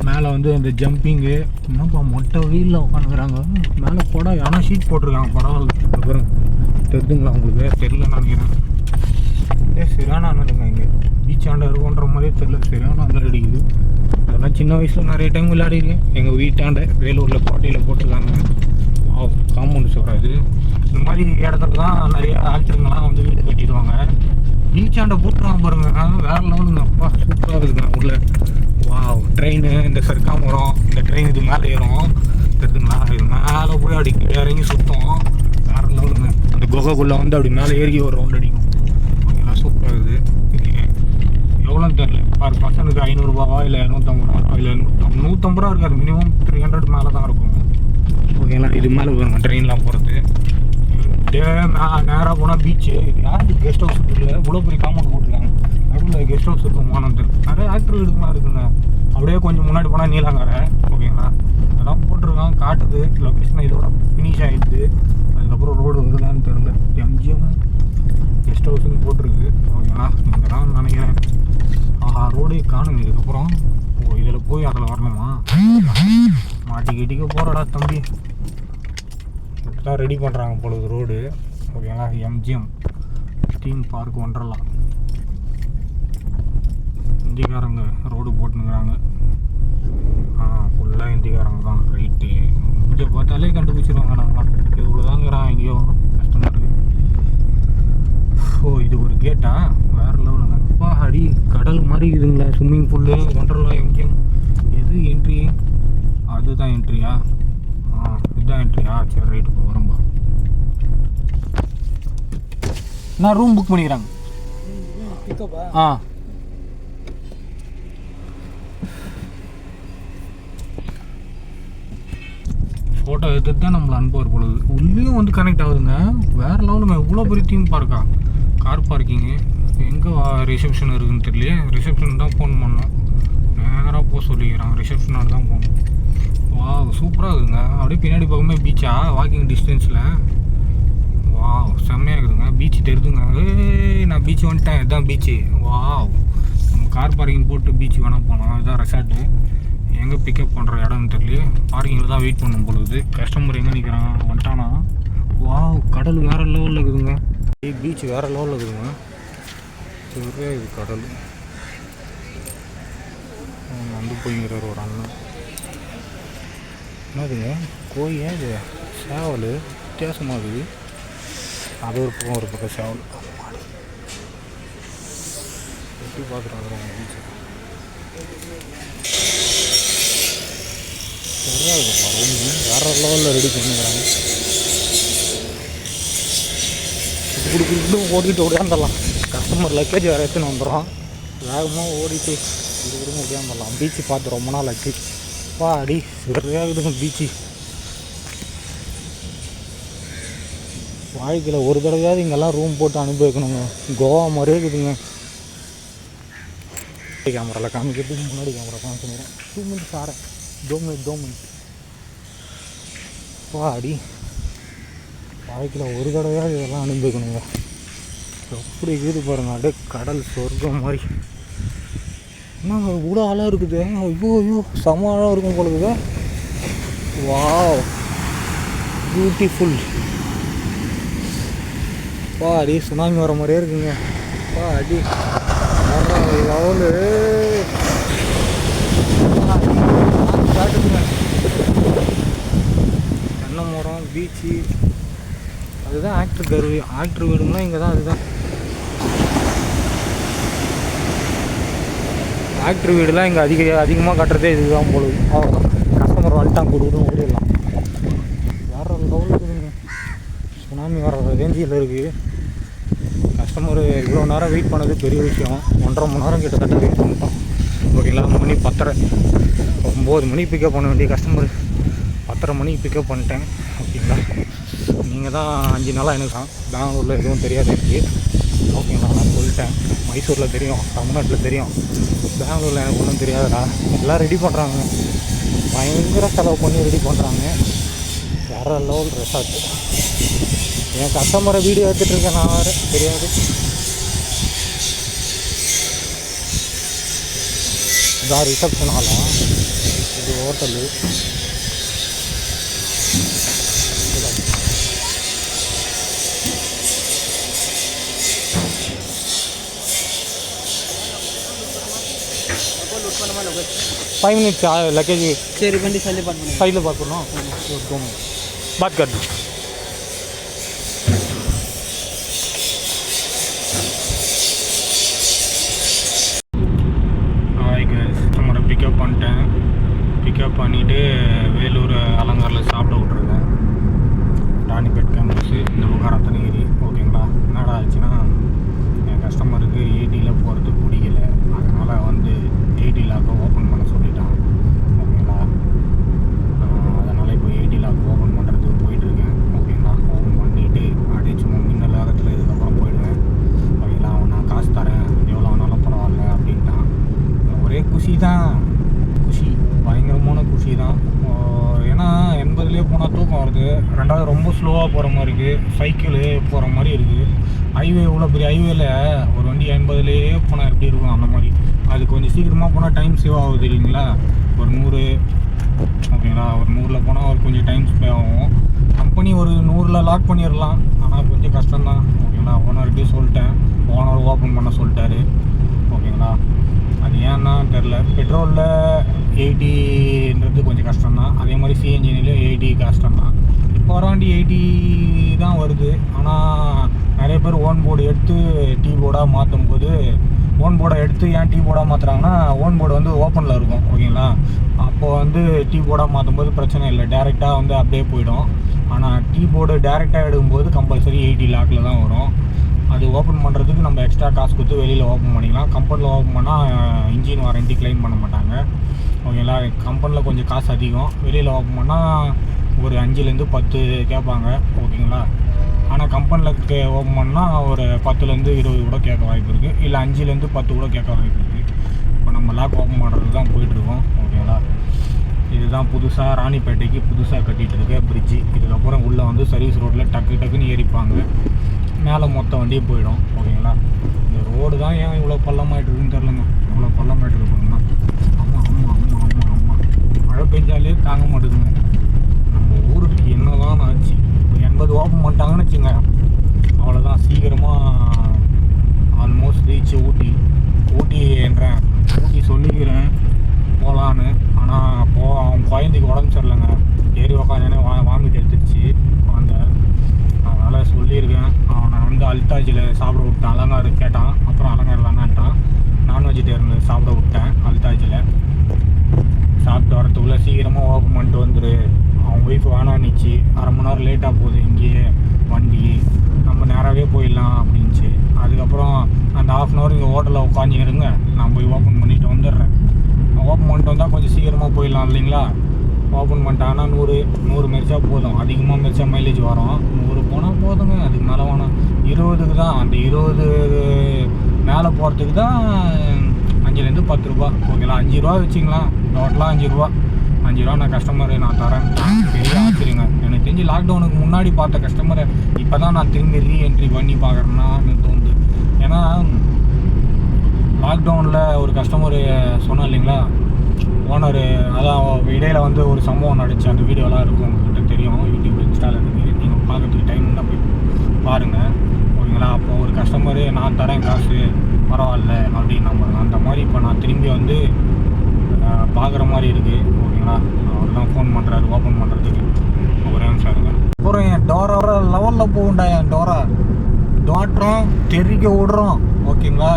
A: மேலே வந்து அந்த ஜம்பிங்கு என்னப்பா மொட்டை வெயிலில் உட்காந்துக்கிறாங்க. மேலே கூட ஆனால் ஷீட் போட்டிருக்காங்க, பரவாயில்ல. அப்புறம் தெரிஞ்சுங்களா உங்களுக்கு? தெரியல நினைக்கிறேன். சரியான அண்ணனுங்க இங்கே பீச் ஆண்டை இருக்குன்ற மாதிரியே தெரியல, சரியான அண்ணன் அடிக்குது. அதெல்லாம் சின்ன வயசில் நிறைய டைம் விளையாடிருக்கேன். எங்கள் வீட்டாண்ட வேலூரில் பாட்டியில் போட்டிருக்காங்க. காம்பவுண்ட் சுவர். அது இந்த மாதிரி இடத்துல தான் நிறைய ஆக்டருங்கெல்லாம் வந்து வீடு கட்டிடுவாங்க. பீச் ஆண்டை போட்டுருவாங்க பாருங்க, வேறு லெவலுங்க. அப்பா சூப்பராக இருக்குங்க உள்ள. வா ட்ரெயின், இந்த சர்க்காமரம், இந்த ட்ரெயின் இது மேலே ஏறும் தெரியுதுங்களா? இது மேலே போய் அடி இறங்கி சுத்தம், வேறு லெவலுங்க. அந்த குகைக்குள்ளே வந்து அப்படி மேலே ஏறி ஒரு ரவுண்ட் அடிக்கும். ஓகேங்களா, சூப்பராக இருக்குது. எவ்வளோன்னு தெரியல, பர் பர்சனுக்கு 500 ரூபாவா இல்லை 250 ரூபா இல்லை 150 ரூபா இருக்காது, மினிமம் 300 மேலே தான் இருக்கும். ஓகேங்களா, இது மேலே வருங்க ட்ரெயின்லாம் போகிறது. நேராக போனால் பீச்சு. யாருக்கு கெஸ்ட் ஹவுஸ் இல்லை, இவ்வளோ பெரிய காம்பவுண்ட் போட்டுருக்காங்க. நடுவில் கெஸ்ட் ஹவுஸ் இருக்கும், மானந்தர் நிறைய ஆக்டர் வீடுலாம் இருக்குங்க. அப்படியே கொஞ்சம் முன்னாடி போனால் நீலாங்கரை. ஓகேங்களா, அதெல்லாம் போட்டிருக்காங்க, காட்டுது லொக்கேஷன். இதோட ஃபினிஷ் ஆகிடுது. அதுக்கப்புறம் ரோடு வருதான்னு தெரியல. எம்ஜிஎம் கெஸ்ட் ஹவுஸ்ன்னு போட்டிருக்கு. ஓகேங்களா, இங்கே தான் நினைக்கிறேன். ஆஹா, ரோடே காணுங்க. இதுக்கப்புறம் இதில் போய் அதில் வரணுமா? மாட்டிக்கிட்டிக்க போகிறடா தம்பி. தான் ரெடி பண்ணுறாங்க பொழுது ரோடு. ஓகேங்களா, எம்ஜிஎம் தீம் பார்க் ஒன்றலாம். இந்திக்காரங்க ரோடு போட்டுனுங்கிறாங்க. ஃபுல்லாக இந்திக்காரங்க தான். ரைட்டு, இங்கே பார்த்தாலே கண்டுபிடிச்சிருவாங்க. நாங்களாம் இவ்வளோ தாங்கிறான் எங்கேயோ கஸ்டமருக்கு. ஓ, இது ஒரு கேட்டா? வேறு லெவலுங்க. அப்பா அடி கடல் மாதிரி இருக்குதுங்களா. ஸ்விம்மிங் பூல்லு ஒன்றலாம். எம்ஜிஎம் எது என்ட்ரி? அதுதான் என்ட்ரியா? இதுதான் என்ட்ரியா? சரி ரைட்டு போ, வரம்பா. நான் ரூம் புக் பண்ணிக்கிறேங்க. ஃபோட்டோ எடுத்துட்டு தான் நம்மளை அனுப்புவார் பொழுது. உள்ளேயும் வந்து கனெக்ட் ஆகுதுங்க. வேறு லெவலுங்க. இவ்வளோ பெரிய தீம் பார்க்கா. Car parking. எங்கே ரிசப்ஷன் இருக்குதுன்னு தெரியலையே. ரிசப்ஷன் தான் ஃபோன் பண்ணோம். நேராக போக சொல்லிக்கிறாங்க. ரிசப்ஷனோடு தான் போகணும். வா சூப்பராக இருக்குதுங்க. அப்படியே பின்னாடி பக்கமே பீச்சா, வாக்கிங் டிஸ்டன்ஸில். வா செம்மையாக இருக்குதுங்க. பீச்சு தெரியுதுங்க. நான் பீச் வந்துட்டேன். இதுதான் பீச்சு. வா, நம்ம கார் பார்க்கிங் போட்டு பீச் வேணால் போகலாம். இதுதான் ரெசார்ட்டு. எங்கே பிக்கப் பண்ணுற இடம்னு தெரியல. பார்க்கிங்கில் தான் வெயிட் பண்ணும் பொழுது. கஸ்டமர் எங்கே நிற்கிறான், வந்துட்டானா? வா, கடல் வேறு லெவலில் இருக்குதுங்க. பீச் வேறு லெவலில் இருக்குதுங்க. சரியா இது கடல். வந்து போய்ங்கிறார் ஒரு அண்ணன். என்னதுங்க கோயில்? இது சேவல் வித்தியாசமாக இருக்குது. அது ஒரு பக்கம், ஒரு பக்கம் சேவல். எப்படி பார்க்குறாங்க பீச்சு? சரியாக இருக்குப்பா ரூம். வேறு லெவலில் ரெடி பண்ணிக்கிறாங்க. இப்படி ஓடிட்டு ஓடியாந்துடலாம். கஸ்டமர் லக்கேஜ் வேறு எடுத்துன்னு வந்துடுறோம். வேகமாக ஓடிட்டு இதுக்கு ஓடியாந்துடலாம். பீச்சு பார்த்து ரொம்ப நாள் ஆச்சு. வா அடி சரியாக இருக்குதுங்க பீச்சு. வாழ்க்கையில் ஒரு தடவையாவது இங்கெல்லாம் ரூம் போட்டு அனுபவிக்கணுங்க. கோவா மாதிரியே இருக்குதுங்க. கேமராவில் காமிக்கிறதுக்கு முன்னாடி கேமரா காமிச்சுக்கிறேன். 2 மினிட்ஸ் ஆறேன். 2 மினிட். வா அடி, வாழ்க்கையில் ஒரு தடவையாவது இதெல்லாம் அனுபவிக்கணுங்க. எப்படி இருக்குது பாருங்கள். அப்படியே கடல் சொர்க்கம் மாதிரி. என்னங்க இவ்வளோ ஆளாக இருக்குது. ஐயோ ஐயோ, செம ஆழம் இருக்கும் போல இருக்குது. Wow beautiful. வா அடி, சுனாமி வர மாதிரியே இருக்குங்க. வா அடி லெவலு காட்டுதுங்க. தென்னை மரம், பீச்சு. அதுதான் ஆக்டர் கருவி. ஆக்டர் வீடுங்களாம் இங்கே தான். அதுதான் ஆக்டர் வீடுலாம் இங்கே அதிகமாக கட்டுறதே இதுதான் போல. அவ்வளோதான், கஸ்டமர் வந்துட்டான் கொடுக்குன்னு ஓடிடலாம். வேறு லெவலில் இருக்குதுங்க. சுனாமி வர ரேஞ்சில் இருக்குது. கஸ்டமர் இவ்வளோ நேரம் வெயிட் பண்ணது பெரிய விஷயம். 1.5 மணி நேரம் கிட்டத்தட்ட வெயிட் பண்ணிட்டோம். ஓகேங்களா, மணி 10:30. 9 மணிக்கு பிக்கப் பண்ண வேண்டிய கஸ்டமர் 10:30 மணிக்கு பிக்கப் பண்ணிட்டேன். ஓகேங்களா, நீங்கள் தான் 5 நாளாக எனக்கு தான். பெங்களூரில் எதுவும் தெரியாது எனக்கு. ஓகேங்களா, நான் சொல்லிட்டேன். மைசூரில் தெரியும், தமிழ்நாட்டில் தெரியும். பெங்களூரில் எனக்கு ஒன்றும் தெரியாதுடா. எல்லாம் ரெடி பண்ணுறாங்க. பயங்கர செலவு பண்ணி ரெடி பண்ணுறாங்க. வேறு லெவல் ரெசார்ட்டு. என் கஸ்டமரை வீடியோ எடுத்துகிட்டு இருக்கேன் நான். வேறு தெரியாது. இதான் ரிசப்ஷன் ஹாலா, இது ஹோட்டலு. फाइव मिनट लगेज
B: சரி வண்டி சைடில்
A: साइड बात करो बात कर दो. கஸ்டமரை பிக்கப் பண்ணிட்டேன். பிக்கப் பண்ணிவிட்டு வேலூர் அலங்காரில் சாப்பிட விட்ருக்கேன். ராணிப்பேட் கேம்பஸ் இந்த பக்கம் ரத்தனகிரி. ஓகேங்களா. என்னடா ஆச்சுன்னா என் கஸ்டமருக்கு ஏடியில் போகிறதுக்கு பிடிக்கல. அதனால் வந்து ஏடி லாக்கை ஓப்பன் பண்ண சொல்லிட்டான். ஓகேங்களா. அதனால் இப்போ ஏடி லாக் ஓப்பன் பண்ணுறதுக்கு போயிட்டுருக்கேன். ஓகேங்களா. ஓப்பன் பண்ணிவிட்டு அப்படியே சும்மா மின்னல் வேகத்தில் இதுக்கப்புறம் போயிடுவேன். ஓகேங்களா. நான் காசு தரேன், எவ்வளோ ஆனாலும் பரவாயில்ல அப்படின்ட்டான். ஒரே குஷி தான், குஷி, பயங்கரமான குஷி தான். ஏன்னா 80லேயே போனால் தூக்கம் வருது. ரெண்டாவது ரொம்ப ஸ்லோவாக போகிற மாதிரி இருக்குது, சைக்கிளு போகிற மாதிரி இருக்குது. ஹைவே இவ்வளோ பெரிய ஹைவேல ஒரு வண்டி 80லேயே போனால் எப்படி இருக்கும் அந்த மாதிரி. அது கொஞ்சம் சீக்கிரமாக போனால் டைம் சேவ் ஆகுது இல்லைங்களா. ஒரு 100, ஓகேங்களா. ஒரு 100ல் போனால் ஒரு கொஞ்சம் டைம் ஸ்பே ஆகும். கம்பெனி ஒரு 100ல் லாக் பண்ணிடலாம், ஆனால் கொஞ்சம் கஷ்டம்தான். ஓகேங்களா. ஓனர்கிட்டே சொல்லிட்டேன், ஓனர் ஓப்பன் பண்ண சொல்லிட்டாரு. ஓகேங்களா. அது ஏன்னா தெரில. பெட்ரோலில் 80ன்றது கொஞ்சம் கஷ்டம்தான். அதே மாதிரி சிஎன்ஜினில் 80 கஷ்டம்தான். இப்போ வர வண்டி 80 தான் வருது. ஆனால் நிறைய பேர் ஓன் போர்டு எடுத்து டீ போர்டாக மாற்றும் போது, ஓன் போர்டை எடுத்து ஏன் டீ போர்டாக மாற்றுறாங்கன்னா, ஓன் போர்டு வந்து ஓப்பனில் இருக்கும். ஓகேங்களா. அப்போது வந்து டீ போர்டாக மாற்றும் போது பிரச்சனை இல்லை, டேரெக்டாக வந்து அப்படியே போயிடும். ஆனால் டீ போர்டு டேரெக்டாக எடுக்கும்போது கம்பல்சரி 80 லாக்கில் தான் வரும். அது ஓப்பன் பண்ணுறதுக்கு நம்ம எக்ஸ்ட்ரா காசு கொடுத்து வெளியில் ஓப்பன் பண்ணிக்கலாம். கம்பெனியில் ஓப்பன் பண்ணால் இன்ஜின் வாரண்டி கிளைம் பண்ண மாட்டாங்க. ஓகேங்களா. கம்பெனியில் கொஞ்சம் காசு அதிகம், வெளியில் ஓப்பன் பண்ணால் ஒரு 5லேருந்து 10 கேட்பாங்க. ஓகேங்களா. ஆனால் கம்பெனியில் ஓப்பன் பண்ணால் ஒரு 10லேருந்து 20 கூட கேட்க வாய்ப்பு இருக்குது, இல்லை 5லேருந்து 10 கூட கேட்க வாய்ப்பு இருக்குது. இப்போ நம்ம லாக் ஓப்பன் பண்ணுறது தான் போயிட்டுருக்கோம். ஓகேங்களா. இதுதான் புதுசாக ராணிப்பேட்டைக்கு புதுசாக கட்டிகிட்டு இருக்க பிரிட்ஜு. இதுக்கப்புறம் உள்ளே வந்து சர்வீஸ் ரோட்டில் டக்குன்னு ஏறிப்பாங்க, மேலே மொத்த வண்டியே போயிடும். ஓகேங்களா. இந்த ரோடு தான் ஏன் இவ்வளோ பள்ளமாயிட்டு இருக்குன்னு தெரிலங்க. இவ்வளோ பள்ளமாயிட்டு இருக்குன்னா ஆமாம் மழை பெஞ்சாலே தாங்க மாட்டேங்குங்க. நம்ம ஊருக்கு என்ன தான் ஆச்சு. 80 ஓப்பன் பண்ணிட்டாங்கன்னு வச்சுங்க, அவ்வளோதான். சீக்கிரமாக ஆல்மோஸ்ட் ரீச் ஊட்டின்றேன். ஊட்டி சொல்லிக்கிறேன் போகலான்னு. ஆனால் அவன் குழந்தைக்கு உடம்பு சரியில்லைங்க, ஏறி உக்காந்தானே வாமிட் எடுத்துடுச்சு குழந்த. அதனால் சொல்லியிருக்கேன். அவனை வந்து அல்தாஜில் சாப்பிட விட்டேன். அலங்காரு கேட்டான், அப்புறம் அலங்கார் வேணான்ட்டான். நான் வெஜிடேரியன் சாப்பிட விட்டேன் அல்தாஜில். சாப்பிட்டு வரத்துக்குள்ளே சீக்கிரமாக ஓப்பன் பண்ணிட்டு வந்துடு, அவன் ஒய்ஃப் வேணான்னுச்சு. அரை மணி நேரம் லேட்டாக போகுது இங்கேயே வண்டி, நம்ம நேராகவே போயிடலாம் அப்படின்ச்சு. அதுக்கப்புறம் அந்த ½ அன் ஹவர் இங்கே ஹோட்டலில் உட்காந்துருங்க, நான் போய் ஓப்பன் பண்ணிவிட்டு வந்துடுறேன். ஓப்பன் பண்ணிட்டு வந்தால் கொஞ்சம் சீக்கிரமாக போயிடலாம் இல்லைங்களா. ஓப்பன் பண்ணிட்டாங்கன்னா 100 மிதிச்சா போதும். அதிகமாக மிதிச்சா மைலேஜ் வரும். 100 போனால் போதுங்க, அதுக்கு மேலே வேணாம். 20க்கு தான், அந்த 20 மேலே போகிறதுக்கு தான் 5லேருந்து 10 ரூபா. ஓகேங்களா. 5 ரூபா வச்சிங்களேன், டோட்டலாக 5 ரூபா. 5 ரூபா நான் கஸ்டமரு நான் தரேன். பெரிய ஆச்சரியங்க. எனக்கு தெரிஞ்சு லாக்டவுனுக்கு முன்னாடி பார்த்த கஸ்டமரை இப்போ தான் நான் திரும்பி ரீஎன்ட்ரி பண்ணி பார்க்குறேன்னான்னு தோணுது. ஏன்னா லாக்டவுனில் ஒரு கஸ்டமரு சொன்னேன் இல்லைங்களா, ஓனர், அதான் இடையில் வந்து ஒரு சம்பவம் நடந்துச்சு. அந்த வீடியோலாம் இருக்கும், உங்கள்கிட்ட தெரியும், யூடியூப் இன்ஸ்டாவில் இருக்குது. நீங்கள் பார்க்கறதுக்கு டைம் இருந்தால் போய் பாருங்கள். ஓகேங்களா. அப்போ ஒரு கஸ்டமரு நான் தரேன் காசு பரவாயில்ல அப்படின்னு நம்ம அந்த மாதிரி இப்போ நான் திரும்பி வந்து பார்க்குற மாதிரி இருக்குது. ஓகேங்களா. அவர் தான் ஃபோன் பண்ணுறாரு ஓப்பன் பண்ணுறதுக்கு. ஒரே நிமிஷம் இருங்க. அப்புறம் என் டோரா லெவலில் போகுண்டா. என் டோட்டரும் தெரிக்க விடுறோம். ஓகேங்களா.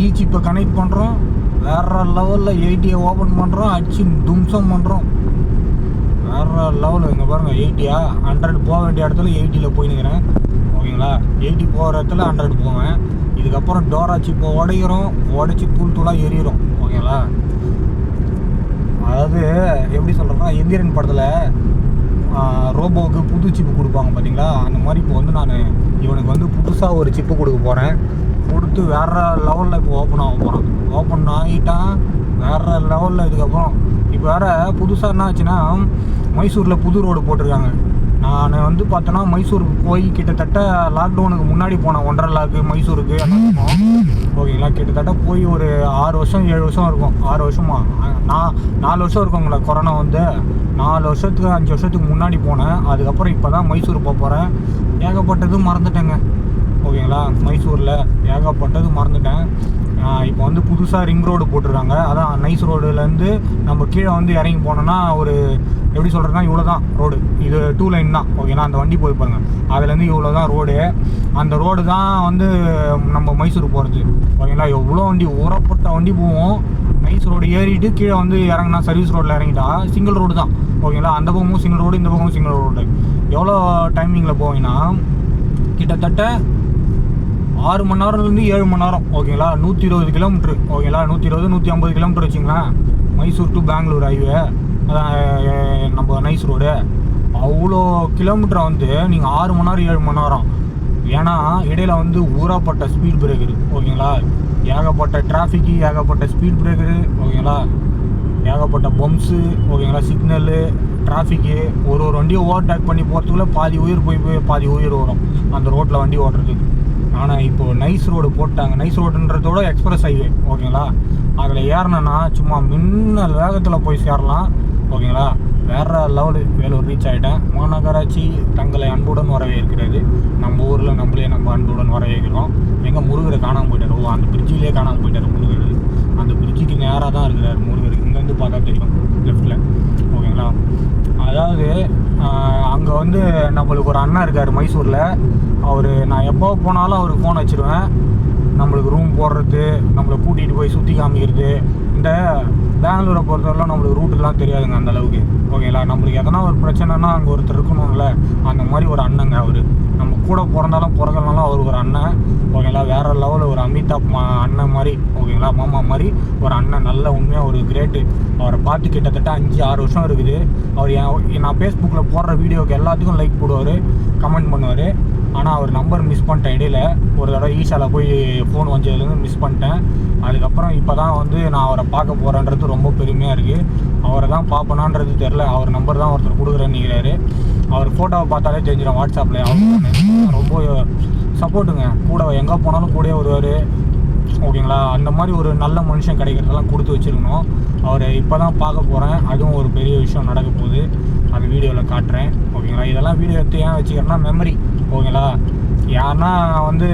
A: ஈச்சி இப்போ கனெக்ட் பண்ணுறோம், வேறு லெவலில் 80 ஓப்பன் பண்ணுறோம், அடிச்சு தும்சம் பண்ணுறோம். வேறு லெவலில் இங்கே பாருங்கள். 80 100 போக வேண்டிய இடத்துல 80ல் போயினுக்கிறேன். ஓகேங்களா. 80 போகிற இடத்துல 100 போவேன். இதுக்கப்புறம் டோரா சிப்பை உடைச்சி தூளாக எரியிறோம். ஓகேங்களா. அதாவது எப்படி சொல்கிறேன்னா, எந்திரன் படத்தில் ரோபோவுக்கு புது சிப்பு கொடுப்பாங்க பார்த்தீங்களா, அந்த மாதிரி இப்போ வந்து நான் இவனுக்கு வந்து புதுசாக ஒரு சிப்பு கொடுக்க போகிறேன். கொடுத்து வேறு லெவலில் இப்போ ஓப்பன் ஆக போகிறான். ஓப்பன் ஆகிட்டான் வேறு லெவலில். இதுக்கப்புறம் இப்போ வேறு புதுசாக என்ன ஆச்சுன்னா, மைசூரில் புது ரோடு போட்டிருக்காங்க. நான் வந்து பார்த்தோன்னா மைசூருக்கு போய் கிட்டத்தட்ட லாக்டவுனுக்கு முன்னாடி போனேன். 1.5 லாக்கு மைசூருக்கு எல்லாம் ஓகேங்களா. கிட்டத்தட்ட போய் ஒரு 6 வருஷம் 7 வருஷம் இருக்கும். 6 வருஷமா நான் 4 வருஷம் இருக்குங்களா. கொரோனா வந்து 4 வருஷத்துக்கு 5 வருஷத்துக்கு முன்னாடி போனேன். அதுக்கப்புறம் இப்போ தான் மைசூர் போகிறேன். ஏகப்பட்டது மறந்துட்டேங்க ஓகேங்களா. மைசூரில் ஏகப்பட்டது மறந்துட்டேன். இப்போ வந்து புதுசாக ரிங் ரோடு போட்டிருக்காங்க. அதான் நைஸ் ரோடுலேருந்து நம்ம கீழே வந்து இறங்கி போனோன்னா ஒரு எப்படி சொல்கிறதுனா இவ்வளோ தான் ரோடு. இது 2 லைன் தான் ஓகேங்களா. அந்த வண்டி போய் பாருங்க, அதுலேருந்து இவ்வளோ தான் ரோடு. அந்த ரோடு தான் வந்து நம்ம மைசூர் போகிறது ஓகேங்களா. எவ்வளோ வண்டி, ஊறப்பட்ட வண்டி போவோம். நைஸ் ரோடு ஏறிட்டு கீழே வந்து இறங்கினா சர்வீஸ் ரோட்டில் இறங்கிட்டா சிங்கிள் ரோடு தான் ஓகேங்களா. அந்த பக்கமும் சிங்கிள் ரோடு, இந்த பக்கமும் சிங்கிள் ரோடு. எவ்வளோ டைமிங்கில் போவீங்கன்னா கிட்டத்தட்ட 6 மணி நேரம்லேருந்து 7 மணி நேரம் ஓகேங்களா. 120 கிலோமீட்ரு ஓகேங்களா. 120-150 கிலோமீட்டர் வச்சிங்களேன். மைசூர் டு பெங்களூர் ஹைவே, அதான் நம்ம நைஸ் ரோடு. அவ்வளோ கிலோமீட்டரை வந்து நீங்கள் 6 மணி நேரம் 7 மணி நேரம். ஏன்னா இடையில வந்து ஊறாப்பட்ட ஸ்பீட் பிரேக்கரு ஓகேங்களா. ஏகப்பட்ட டிராஃபிக்கு, ஏகப்பட்ட ஸ்பீட் பிரேக்கரு ஓகேங்களா. ஏகப்பட்ட பம்ப்ஸு ஓகேங்களா. சிக்னலு, டிராஃபிக்கு, ஒரு வண்டியை ஓவர்டேக் பண்ணி போகிறதுக்குள்ளே பாதி உயிர் போய் பாதி உயிர் வரும் அந்த ரோட்டில் வண்டி ஓட்டுறதுக்கு. ஆனால் இப்போது நைஸ் ரோடு போட்டாங்க. நைஸ் ரோடுன்றதோட எக்ஸ்பிரஸ் ஹைவே ஓகேங்களா. அதில் ஏறினா சும்மா மின்னல் வேகத்தில் போய் சேரலாம் ஓகேங்களா. வேறு லெவலு. வேலூர் ரீச் ஆகிட்டேன். மாநகராட்சி தங்களை அன்புடன் வரவேற்கிறது. நம்ம ஊரில் நம்மளே நம்ம அன்புடன் வரவேற்கிறோம். எங்கள் முருகரை காணாமல் போயிட்டார். ஓ, அந்த பிரிட்ஜிலே காணாமல் போயிட்டார் முருகர். அந்த பிரிட்ஜுக்கு நேராக தான் இருக்கிறார் முருகர். இங்கேருந்து பார்த்தா தெரியும் லெஃப்டில் ஓகேங்களா. அதாவது அங்கே வந்து நம்மளுக்கு ஒரு அண்ணன் இருக்கார் மைசூரில். அவர் நான் எப்போ போனாலும் அவருக்கு ஃபோன் வச்சுருவேன். நம்மளுக்கு ரூம் போடுறது, நம்மளை கூட்டிகிட்டு போய் சுற்றி காமிக்கிறது. இந்த பெங்களூரை பொறுத்தவரைலாம் நம்மளுக்கு ரூட்டுலாம் தெரியாதுங்க அந்தளவுக்கு ஓகேங்களா. நம்மளுக்கு எதனா ஒரு பிரச்சனைனா அங்கே ஒருத்தர் இருக்கணும்ல, அந்த மாதிரி ஒரு அண்ணங்க அவர். நம்ம கூட பிறந்தாலும் பிறகுனாலும் அவர் ஒரு அண்ணன் ஓகேங்களா. வேறு லெவலில் ஒரு அமிதாப் அண்ணன் மாதிரி ஓகேங்களா, மாமா மாதிரி ஒரு அண்ணன். நல்ல உண்மையாக ஒரு கிரேட்டு. அவரை பார்த்து கிட்டத்தட்ட 5-6 வருஷம் இருக்குது. அவர் நான் ஃபேஸ்புக்கில் போடுற வீடியோவுக்கு எல்லாத்துக்கும் லைக் போடுவார், கமெண்ட் பண்ணுவார். ஆனால் அவர் நம்பர் மிஸ் பண்ணிட்டேன் இடையில. ஒரு தடவை ஈஷாவில் போய் ஃபோன் வந்ததுலேருந்து மிஸ் பண்ணிட்டேன். அதுக்கப்புறம் இப்போ தான் வந்து நான் அவரை பார்க்க போகிறேன்றது ரொம்ப பெருமையாக இருக்குது. அவரை தான் பார்ப்பனான்றது தெரில. அவர் நம்பர் தான் ஒருத்தர் கொடுக்குறேன்னு நிற்கிறாரு. அவர் ஃபோட்டோவை பார்த்தாலே தெரிஞ்சிடும் வாட்ஸ்அப்பில். அவர் ரொம்ப சப்போர்ட்டுங்க. கூட எங்கே போனாலும் கூடயே வருவார் ஓகேங்களா. அந்த மாதிரி ஒரு நல்ல மனுஷன் கிடைக்கிறதெல்லாம் கொடுத்து வச்சுருக்கணும். அவரை இப்போ தான் பார்க்க போகிறேன். அதுவும் ஒரு பெரிய விஷயம் நடக்க போகுது. அது வீடியோவில் காட்டுறேன் ஓகேங்களா. இதெல்லாம் வீடியோ எடுத்து ஏன் வச்சுக்கிறேன்னா மெமரி ஓகேங்களா. யாருன்னா வந்து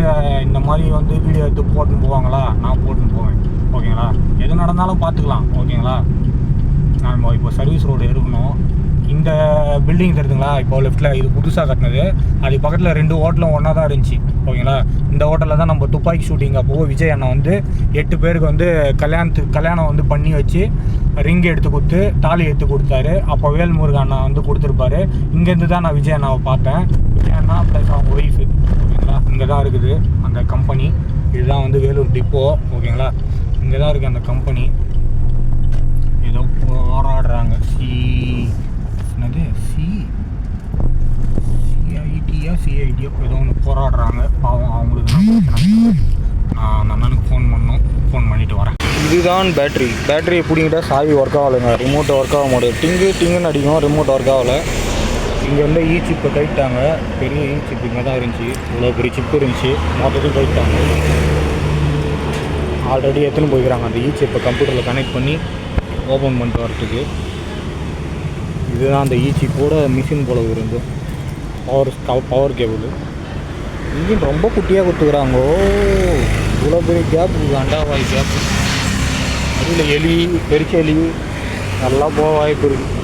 A: இந்த மாதிரி வந்து வீடியோ எடுத்து போட்டுன்னு போவாங்களா, நான் போட்டுன்னு போவேன் ஓகேங்களா. எது நடந்தாலும் பார்த்துக்கலாம் ஓகேங்களா. நம்ம இப்போ சர்வீஸ் ரோடு இருக்கணும். இந்த பில்டிங் தெரியுதுங்களா, இப்போ லெஃப்ட்டில் இது புதுசாக கட்டினது. அது பக்கத்தில் 2 ஹோட்டலும் ஒன்றா தான் இருந்துச்சு ஓகேங்களா. இந்த ஹோட்டலில் தான் நம்ம துப்பாக்கி ஷூட்டிங் அப்போது விஜய் அண்ணா வந்து 8 பேருக்கு வந்து கல்யாணம் வந்து பண்ணி வச்சு ரிங் எடுத்து கொடுத்து தாலி எடுத்து கொடுத்தாரு. அப்போ வேல்முருகன் அண்ணா வந்து கொடுத்துருப்பாரு. இங்கேருந்து தான் நான் விஜய் அண்ணாவை பார்த்தேன். விஜய் அண்ணா ப்ளஸ் அவங்க ஒய்ஃபு ஓகேங்களா. இங்கே தான் இருக்குது அந்த கம்பெனி. இதுதான் வந்து வேலூர் டிப்போ ஓகேங்களா. இங்கே தான் இருக்குது அந்த கம்பெனி. ஏதோ போராடுறாங்க. என்னது சிஐடியோ ஏதோ ஒன்று போராடுறாங்க. பாவம், அவங்களுக்கு தான் பிரச்சனை. நான் அந்த அண்ணனுக்கு ஃபோன் பண்ணிவிட்டு வரேன். இதுதான் பேட்ரி பிடிங்கிட்டா சாவி ஒர்க் ஆகலைங்க. ரிமோட்டை ஒர்க் ஆக மாட்டேது. டிங்குன்னு அடிக்கும், ரிமோட் ஒர்க் ஆகலை. இங்கே வந்து சிப்பை கைட்டாங்க. பெரிய சிப் இங்கே தான் இருந்துச்சு. இவ்வளோ பெரிய சிப்பு இருந்துச்சு, மொத்தத்தையும் கைட்டாங்க. ஆல்ரெடி எடுத்துன்னு போய்க்கிறாங்க அந்த சிப்பை கம்ப்யூட்டரில் கனெக்ட் பண்ணி ஓப்பன் பண்ணிட்டு வரத்துக்கு. இதுதான் அந்த சிப்போட மிஷின் போல இருந்து பவர் கேபிள். இன்ஜின் ரொம்ப குட்டியாக கொடுத்துக்கிறாங்கோ. இவ்வளோ பெரிய கேப்பு, அண்டாவாய் கேப்பு. அதில் எலி, பெருச்செலி நல்லா போக வாய்ப்பு இருக்குது.